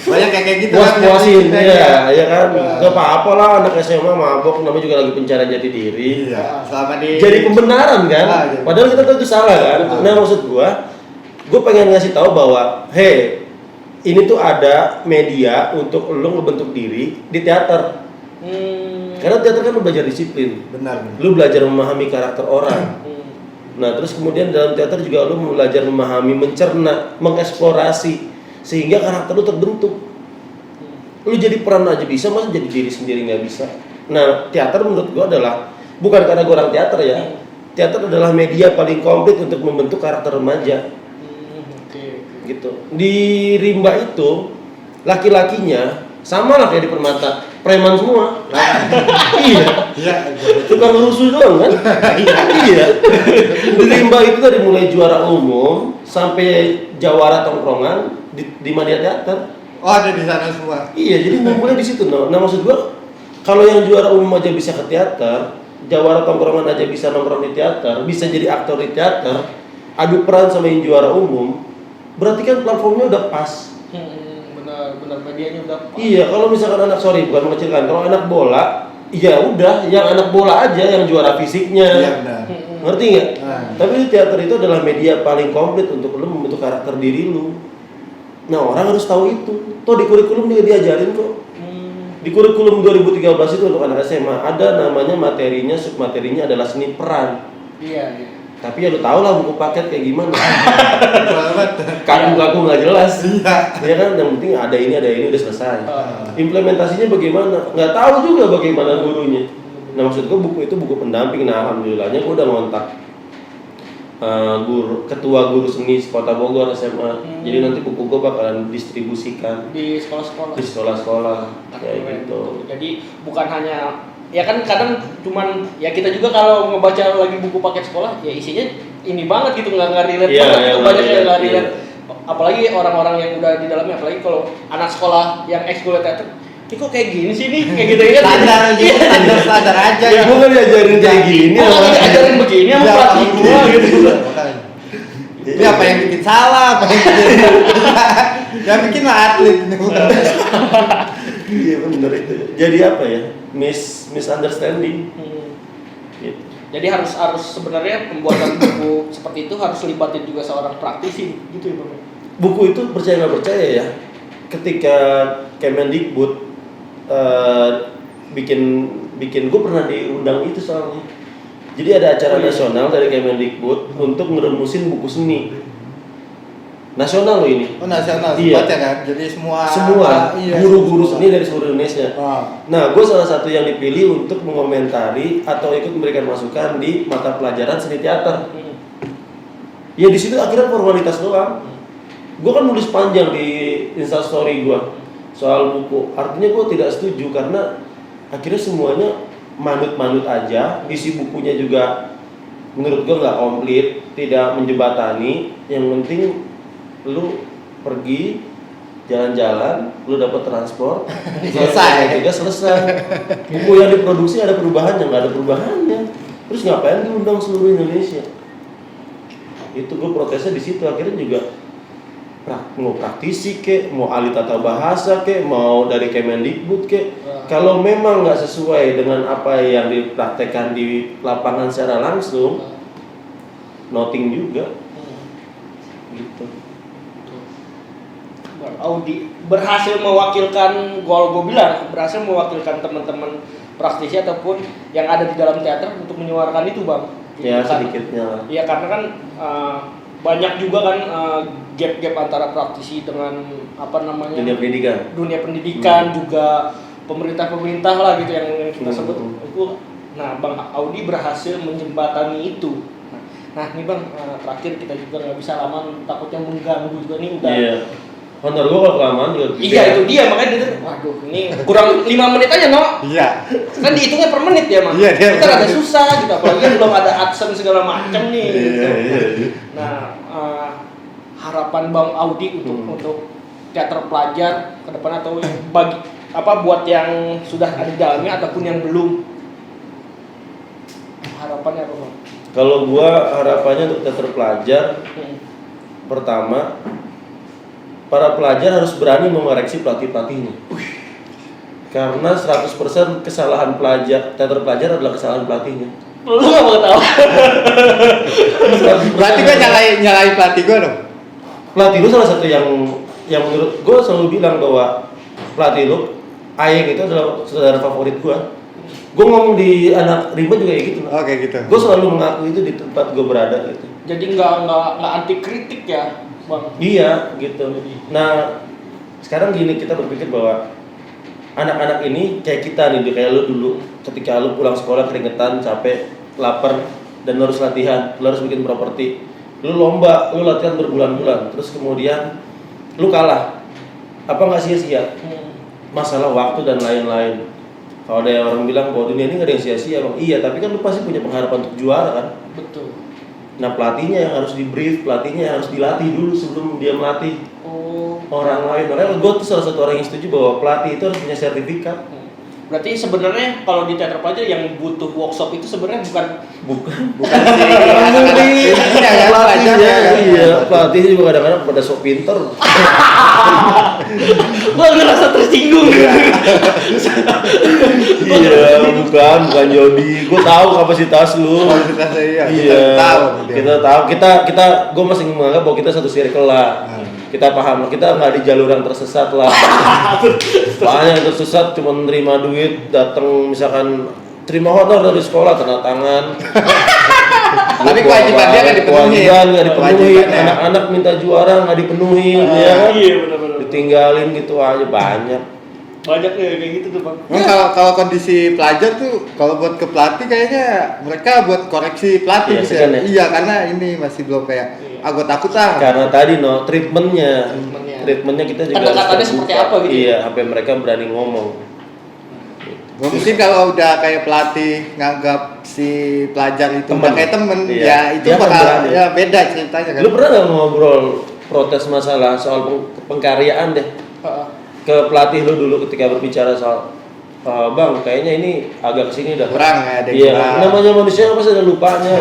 Banyak kayak gitu. Puas-puasin, ya kan. Gak apa-apa lah anak SMA mabok, namanya juga lagi pencarian jati diri. Iya. Selama di. Jadi pembenaran kan. Iya. Padahal kita tahu itu salah kan. Nah maksud gue pengen ngasih tahu bahwa, hey, ini tuh ada media untuk lu ngebentuk diri di teater. Karena teater kan lu belajar disiplin. Benar. Lu belajar memahami karakter orang. Nah terus kemudian dalam teater juga lu belajar memahami, mencerna, mengeksplorasi sehingga karakter lu terbentuk. Lu jadi peran aja bisa, masa jadi diri sendiri nggak bisa. Nah teater menurut gua adalah, bukan karena gua orang teater ya, teater adalah media paling komplit untuk membentuk karakter remaja. Gitu. Di Rimba itu laki-lakinya sama lah kayak di Permata, preman semua. Iya. Tukang rusuh doang kan? Iya. Di Rimba itu dari mulai juara umum sampai jawara tongkrongan di Madia Teater. Oh, ada di sana semua. Iya, jadi ngumpulnya di situ. Nah, maksud gua kalau yang juara umum aja bisa ke teater, jawara tongkrongan aja bisa nongkrong di teater, bisa jadi aktor di teater, adu peran sama yang juara umum, berarti kan platformnya udah pas. Benar medianya udah pas. Iya, kalau misalkan bukan mengecilkan, kalau anak bola, iya udah, yang anak bola aja yang juara fisiknya. Iya benar. Ngerti nggak? Tapi di teater itu adalah media paling komplit untuk lu membentuk karakter diri lu. Nah orang harus tahu itu. Toh di kurikulum juga diajarin kok. Di kurikulum 2013 itu untuk anak SMA ada namanya materinya, submaterinya adalah seni peran. Iya. Tapi ya lu tau lah buku paket kayak gimana. Kaku-kaku nggak jelas. Ya kan, yang penting ada ini udah selesai. Implementasinya bagaimana? Nggak tahu juga bagaimana gurunya. Nah maksud gue buku itu buku pendamping. Nah alhamdulillahnya gue udah ngontak ketua guru seni Kota Bogor SMA. Jadi nanti buku gue bakalan distribusikan di sekolah-sekolah. Di sekolah-sekolah kayak gitu. Jadi bukan hanya, ya kan kadang cuman ya kita juga kalau ngebaca lagi buku paket sekolah ya isinya ini banget gitu, nggak relate banget gitu, banyak yang nggak relate. Apalagi orang-orang yang udah di dalamnya, apalagi kalau anak sekolah yang ekskul teater, ini kok kayak gini sih nih, kayak gitu ya. Standar aja. Ya gue nggak diajarin kayak gini. Gue nggak diajarin begini sama pelatih gue gitu. Ini apa yang bikin salah? Apa yang bikin? Yang bikin lah atlet ini. Iya benar itu. Jadi apa ya? Misunderstanding. Gitu. Jadi harus sebenarnya pembuatan buku seperti itu harus libatin juga seorang praktisi gitu ya Bang. Buku itu percaya nggak percaya ya, ketika Kemendikbud bikin gue pernah diundang itu soalnya. Jadi ada acara nasional dari Kemendikbud untuk ngerumusin buku seni. Nasional loh ini. Oh nasional, iya. Ya kan? Jadi semua guru-guru seni dari seluruh Indonesia. Oh. Nah, gue salah satu yang dipilih untuk mengomentari atau ikut memberikan masukan di mata pelajaran seni teater. Ya di situ akhirnya formalitas doang. Gue kan nulis panjang di Instastory gue soal buku. Artinya gue tidak setuju karena akhirnya semuanya manut-manut aja. Isi bukunya juga menurut gue nggak komplit, tidak menjembatani. Yang penting lu pergi jalan-jalan, lu dapat transport, selesai. Juga selesai. Buku yang diproduksi ada perubahannya, nggak ada perubahannya. Terus ngapain diundang seluruh Indonesia? Itu gue protesnya di situ. Akhirnya juga mau praktisi kek, mau ahli tata bahasa kek, mau dari Kemendikbud kek. Kalau memang nggak sesuai dengan apa yang dipraktekkan di lapangan secara langsung, noting juga. Gitu. Audi berhasil mewakilkan, gue bilang berhasil mewakilkan teman-teman praktisi ataupun yang ada di dalam teater untuk menyuarakan itu Bang. Ya sedikitnya. Iya karena kan banyak juga kan gap-gap antara praktisi dengan apa namanya dunia pendidikan juga pemerintah lah gitu yang kita sebut itu. Nah Bang Audi berhasil menjembatani itu. Nah nih Bang, terakhir kita juga nggak bisa lama takutnya mengganggu juga nih udah Honor gue kalau kelamaan juga gede. Iya itu dia, makanya dia waduh ini kurang 5 menit aja no. Iya. Kan dihitungnya per menit ya Mang. Iya, Kita rada susah gitu, apalagi belum ada adsense segala macam nih. Gitu. Iya. Nah, harapan Bang Audi untuk teater pelajar ke depan atau yang bagi apa buat yang sudah ada di dalamnya ataupun yang belum, harapannya apa Bang? Kalau gua harapannya untuk teater pelajar, pertama para pelajar harus berani mengoreksi pelatih-pelatihnya. Karena 100% kesalahan teater pelajar adalah kesalahan pelatihnya. Lu nggak mau tahu? Berarti gue nyalain pelatih gue dong. Pelatih lu salah satu yang menurut gua selalu bilang bahwa pelatih lu Ayeng itu adalah saudara favorit gua. Gua ngomong di anak Rimba juga kayak gitu. Oh kayak gitu. Gua selalu mengaku itu di tempat gua berada gitu. Jadi nggak anti kritik ya Bang? Iya gitu. Nah sekarang gini, kita berpikir bahwa anak-anak ini kayak kita nih, kayak lu dulu ketika lu pulang sekolah keringetan, capek, lapar, dan lu harus latihan, lu harus bikin properti, lu lomba, lu latihan berbulan-bulan, terus kemudian lu kalah, apa nggak sia-sia? Masalah waktu dan lain-lain. Kalau ada orang bilang bahwa dunia ini nggak ada yang sia-sia, Bang. Iya, tapi kan lu pasti punya pengharapan untuk juara kan? Betul. Nah pelatihnya yang harus di brief, pelatihnya yang harus dilatih dulu sebelum dia melatih orang lain. Makanya gue tuh salah satu orang yang setuju bahwa pelatih itu harus punya sertifikat. Berarti sebenarnya kalau di teater pelajar yang butuh workshop itu sebenarnya Bukan sih pelatihnya. Iya, pelatih juga kadang-kadang pada sok pinter. Gua ngerasa tersinggung. Iya, bukan Jody. Gue tahu kapasitas lu. Kapasitasnya Iya. Kita Kita gue masih menganggap bahwa kita satu circle lah. Kita paham, kita nggak di jalur yang tersesat lah. Banyak yang tersesat cuma nerima duit, datang misalkan terima honor dari sekolah, tanda tangan. Tapi kewajiban dia nggak dipenuhi. Nggak dipenuhi. Anak-anak minta juara nggak dipenuhi, ya kan? Iya benar-benar. Ditinggalin gitu aja banyak. Banyak ya kayak gitu tuh Bang. Kalau kondisi pelajar tuh kalau buat ke pelatih kayaknya mereka buat koreksi pelatih Iya, gitu ya. segan ya? Iya karena ini masih belum kayak gue takut lah. Karena tadi treatmentnya kita juga Pendekatannya harus seperti terbuka. apa gitu? Iya, sampai mereka berani ngomong. Mungkin kalau udah kayak pelatih nganggap si pelajar itu Temen. udah kayak temen, Iya. ya itu Dia akan bakal berani. ya beda ceritanya kan. Lu pernah nggak ngobrol protes masalah soal pengkaryaan deh ke pelatih lu dulu ketika berbicara soal Bang, kayaknya ini agak kesini dah Kurang ya, ada yang iya, kurang. namanya manusia pasti ada lupanya.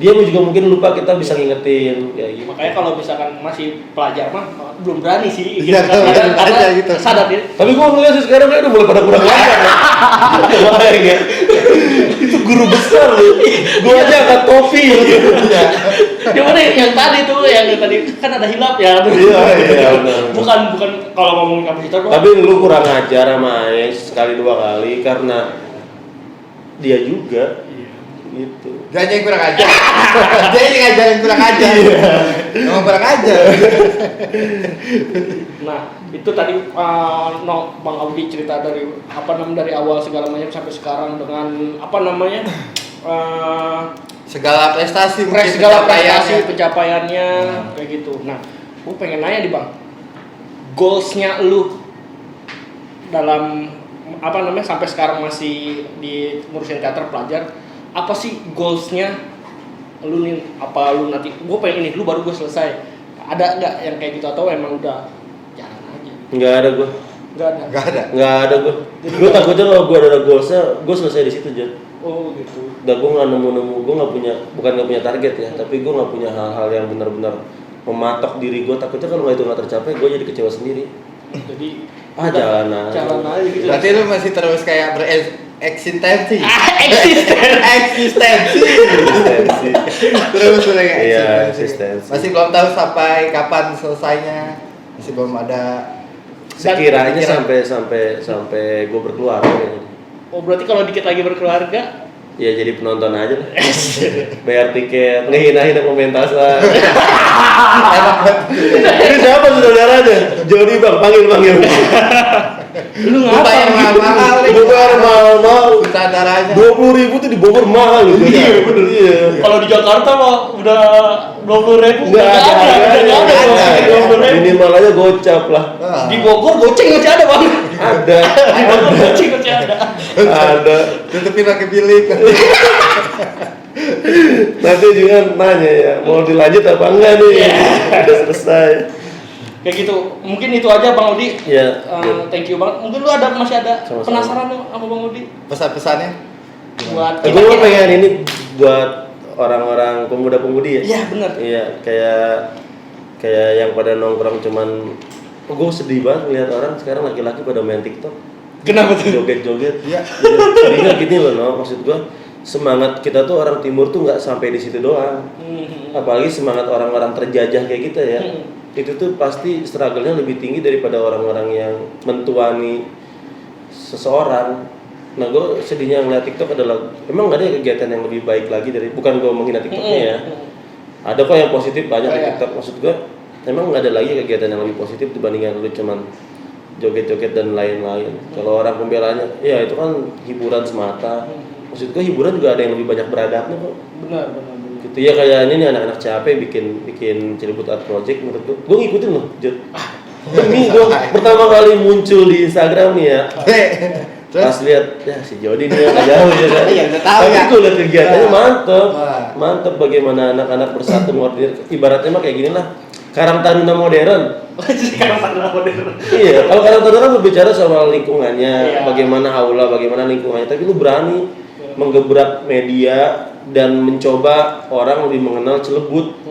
Dia juga mungkin lupa, kita bisa ngingetin kayak gitu. Makanya kalau misalkan masih pelajar mah belum berani sih. Iya, Karena aja gitu. sadar dia. Tapi gua ngeliat sih sekarang kayak udah mulai pada kurang ajar. Makanya itu guru besar loh. Gua aja angkat topi gitu. Gimana yang tadi tuh, yang tadi kan ada hilap ya. Iya, benar. Bukan kalau ngomongin kapasitor Tapi lu kurang ajar sama Aes sekali dua kali karena dia juga gitu. Dia aja yang kurang ajar. Dia yang ngajarin kurang ajar. Emang kurang ajar. Nah, itu tadi Bang Audi cerita dari dari awal segala macam sampai sekarang dengan Segala prestasi mungkin segala prestasi pencapaiannya kayak gitu. Nah, gue pengen nanya nih Bang, goalsnya lu dalam sampai sekarang masih di ngurusin teater pelajar, apa sih goalsnya lu nih? Apa lu nanti gue pengen ini dulu baru gue selesai, ada nggak yang kayak gitu atau emang udah jalan aja? Nggak ada gua. Nggak ada gua. Gua takutnya kalau gua ada goalsnya, gua selesai di situ aja. Oh gitu. Udah gua nggak nemu, gua nggak punya target ya, tapi gua nggak punya hal-hal yang benar-benar mematok diri gua. Takutnya kalau itu nggak tercapai, gua jadi kecewa sendiri. Jadi jalan aja gitu. Berarti lu masih terus kayak bereksistensi. Eksistensi. Terus kayak Iya, eksistensi. Masih belum tahu sampai kapan selesainya. Masih belum ada. Sekiranya sampai gue berkeluarga kayaknya. Oh berarti kalau dikit lagi berkeluarga? Ya jadi penonton aja lah. Bayar tiket, ngehina-hina pementasan. Ini siapa saudaranya? Jody Bang, panggil. Lu ngapa? Bayar mahal-mahal. Gue bayar mahal-mahal. Saudaranya. 20.000 tuh di Bogor mahal loh. Iya, bener. Iya. Kalau di Jakarta mah udah 20.000 Nggak ada, ada. minimal aja gocap lah. Di Bogor goceng masih ada bang. Ada. Di Bogor goceng masih ada. Ada. Tutupin pakai bilik. Nanti juga nanya ya, mau dilanjut apa enggak nih? Udah selesai. Kayak gitu. Mungkin itu aja Bang Udi. Iya. Thank you banget. Mungkin lu masih ada Sama-sama. penasaran lu sama Bang Udi? Pesan-pesannya? Buat Gue mau pengen ini buat orang-orang pemuda-pemudi ya. Iya benar. Iya, kayak yang pada nongkrong cuman gue sedih banget lihat orang sekarang laki-laki pada main TikTok. Kenapa tuh? Joget-joget. Iya. Sedihnya gini loh, no. Maksud gue semangat kita tuh orang timur tuh nggak sampai di situ doang. Apalagi semangat orang-orang terjajah kayak kita ya. Itu tuh pasti struggle-nya lebih tinggi daripada orang-orang yang mentuani seseorang. Nah, gue sedihnya ngeliat TikTok adalah emang nggak ada kegiatan yang lebih baik lagi dari, bukan gue menghina TikToknya ya. Ada kok yang positif banyak di TikTok. Maksud gue emang nggak ada lagi kegiatan yang lebih positif dibandingkan lu cuman joget-joget dan lain-lain. Kalau orang pembelanya, ya itu kan hiburan semata. Maksud gue hiburan juga ada yang lebih banyak beradabnya kok. Benar. Gitu ya, kayak ini nih anak-anak capek bikin Cilebut Art Project menurut gue ngikutin loh, Jod. Demi gue pertama kali muncul di Instagram nih ya. Pas lihat ya si Jody nih nggak jauh ya kan. Iya, udah tahu Tapi ya. gue lihat kegiatannya mantep. Wah. Mantep bagaimana anak-anak bersatu mengordir. Ibaratnya mah kayak gini lah. Karang Taruna modern. Sekarang pada modern. Iya, kalau Karang Taruna kan berbicara soal lingkungannya, Iya. bagaimana aula, bagaimana lingkungannya. Tapi lu berani menggebrak media dan mencoba orang lebih mengenal Cilebut.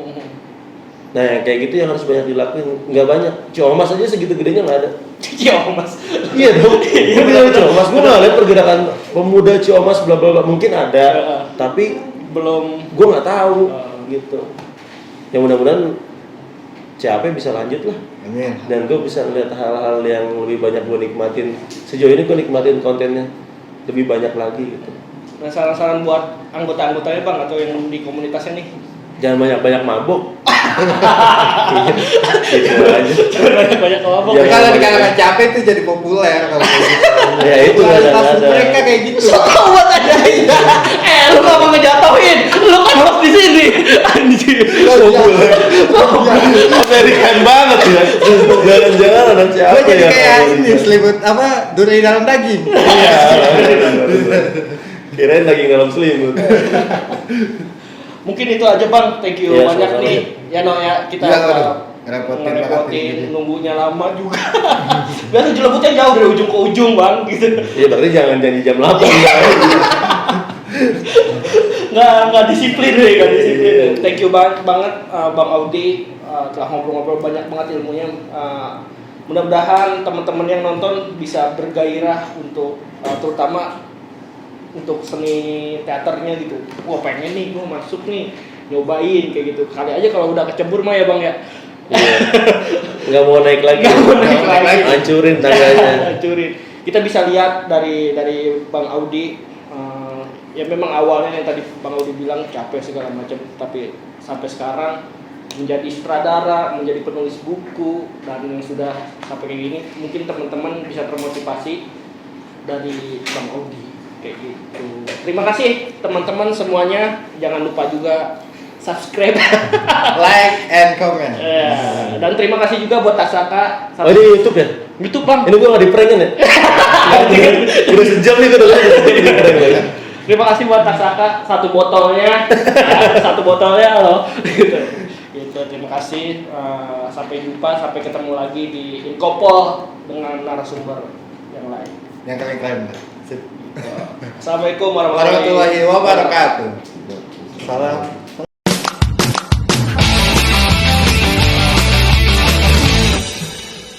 Nah, yang kayak gitu yang harus banyak dilakuin. Nggak banyak. Ciomas aja segitu gedenya nggak ada. Ciomas. Iya dong. Gue bilang Ciomas. Gue nggak lihat pergerakan pemuda Ciomas bla bla bla. Mungkin ada, tapi Belum. gue nggak tahu gitu. Ya mudah-mudahan CAP bisa lanjut lah. Amin. Dan gue bisa ngeliat hal-hal yang lebih banyak gue nikmatin. Sejauh ini gue nikmatin kontennya lebih banyak lagi gitu. Nah, saran-saran buat anggota-anggotanya Bang atau yang di komunitasnya nih? Jangan banyak-banyak mabuk. Gitu aja. Banyak mabok. Jangan Kalau di banyak- kalangan capek itu jadi populer kalau kayak gitu. Ya itu Kualitas ada. mereka kayak gitu. So tau buat ada. Lu gak mau ngejatuhin. Lu kan host di sini. Anjir. Amerikan banget ya. Jangan-jangan anak siapa Gue jadi ya? kayak ini selimut apa duri dalam daging. Iya. Kirain daging dalam selimut. Mungkin itu aja Bang. Thank you Iya, banyak sama-sama. nih. Ya no ya kita Iya, waduh. Ngerepotin nunggunya lama juga. Biasa Cilebutnya jauh dari ujung ke ujung Bang gitu. Iya, berarti jangan janji jam 8 ya. Nggak disiplin deh, nggak disiplin. Thank you banget Bang Audi telah ngobrol-ngobrol banyak banget ilmunya. Mudah-mudahan teman-teman yang nonton bisa bergairah untuk terutama untuk seni teaternya gitu. Wah pengen nih gue masuk nih, nyobain kayak gitu. Kali aja kalau udah kecebur mah ya Bang ya. Iya. Nggak mau naik lagi. Nggak mau naik lagi. Hancurin tangganya. Hancurin. Kita bisa lihat dari Bang Audi. Ya memang awalnya yang tadi Bang Audi bilang capek segala macam, tapi sampai sekarang menjadi sutradara, menjadi penulis buku, dan yang sudah sampai kayak gini, mungkin teman-teman bisa termotivasi dari Bang Audi kayak gitu. Terima kasih teman-teman semuanya, jangan lupa juga subscribe, Like and comment. dan terima kasih juga buat Tasaka. Oh ini YouTube ya? YouTube Bang. Ini gue nggak di-prank ya? Udah sejam nih gue udah di-prank lagi. Terima kasih buat Tasaka satu botolnya, satu botolnya loh. Gitu. Terima kasih. Sampai jumpa, sampai ketemu lagi di Inkopol dengan narasumber yang lain. Yang keren-keren. Sip. Assalamualaikum Warahmatullahi wabarakatuh. Salam.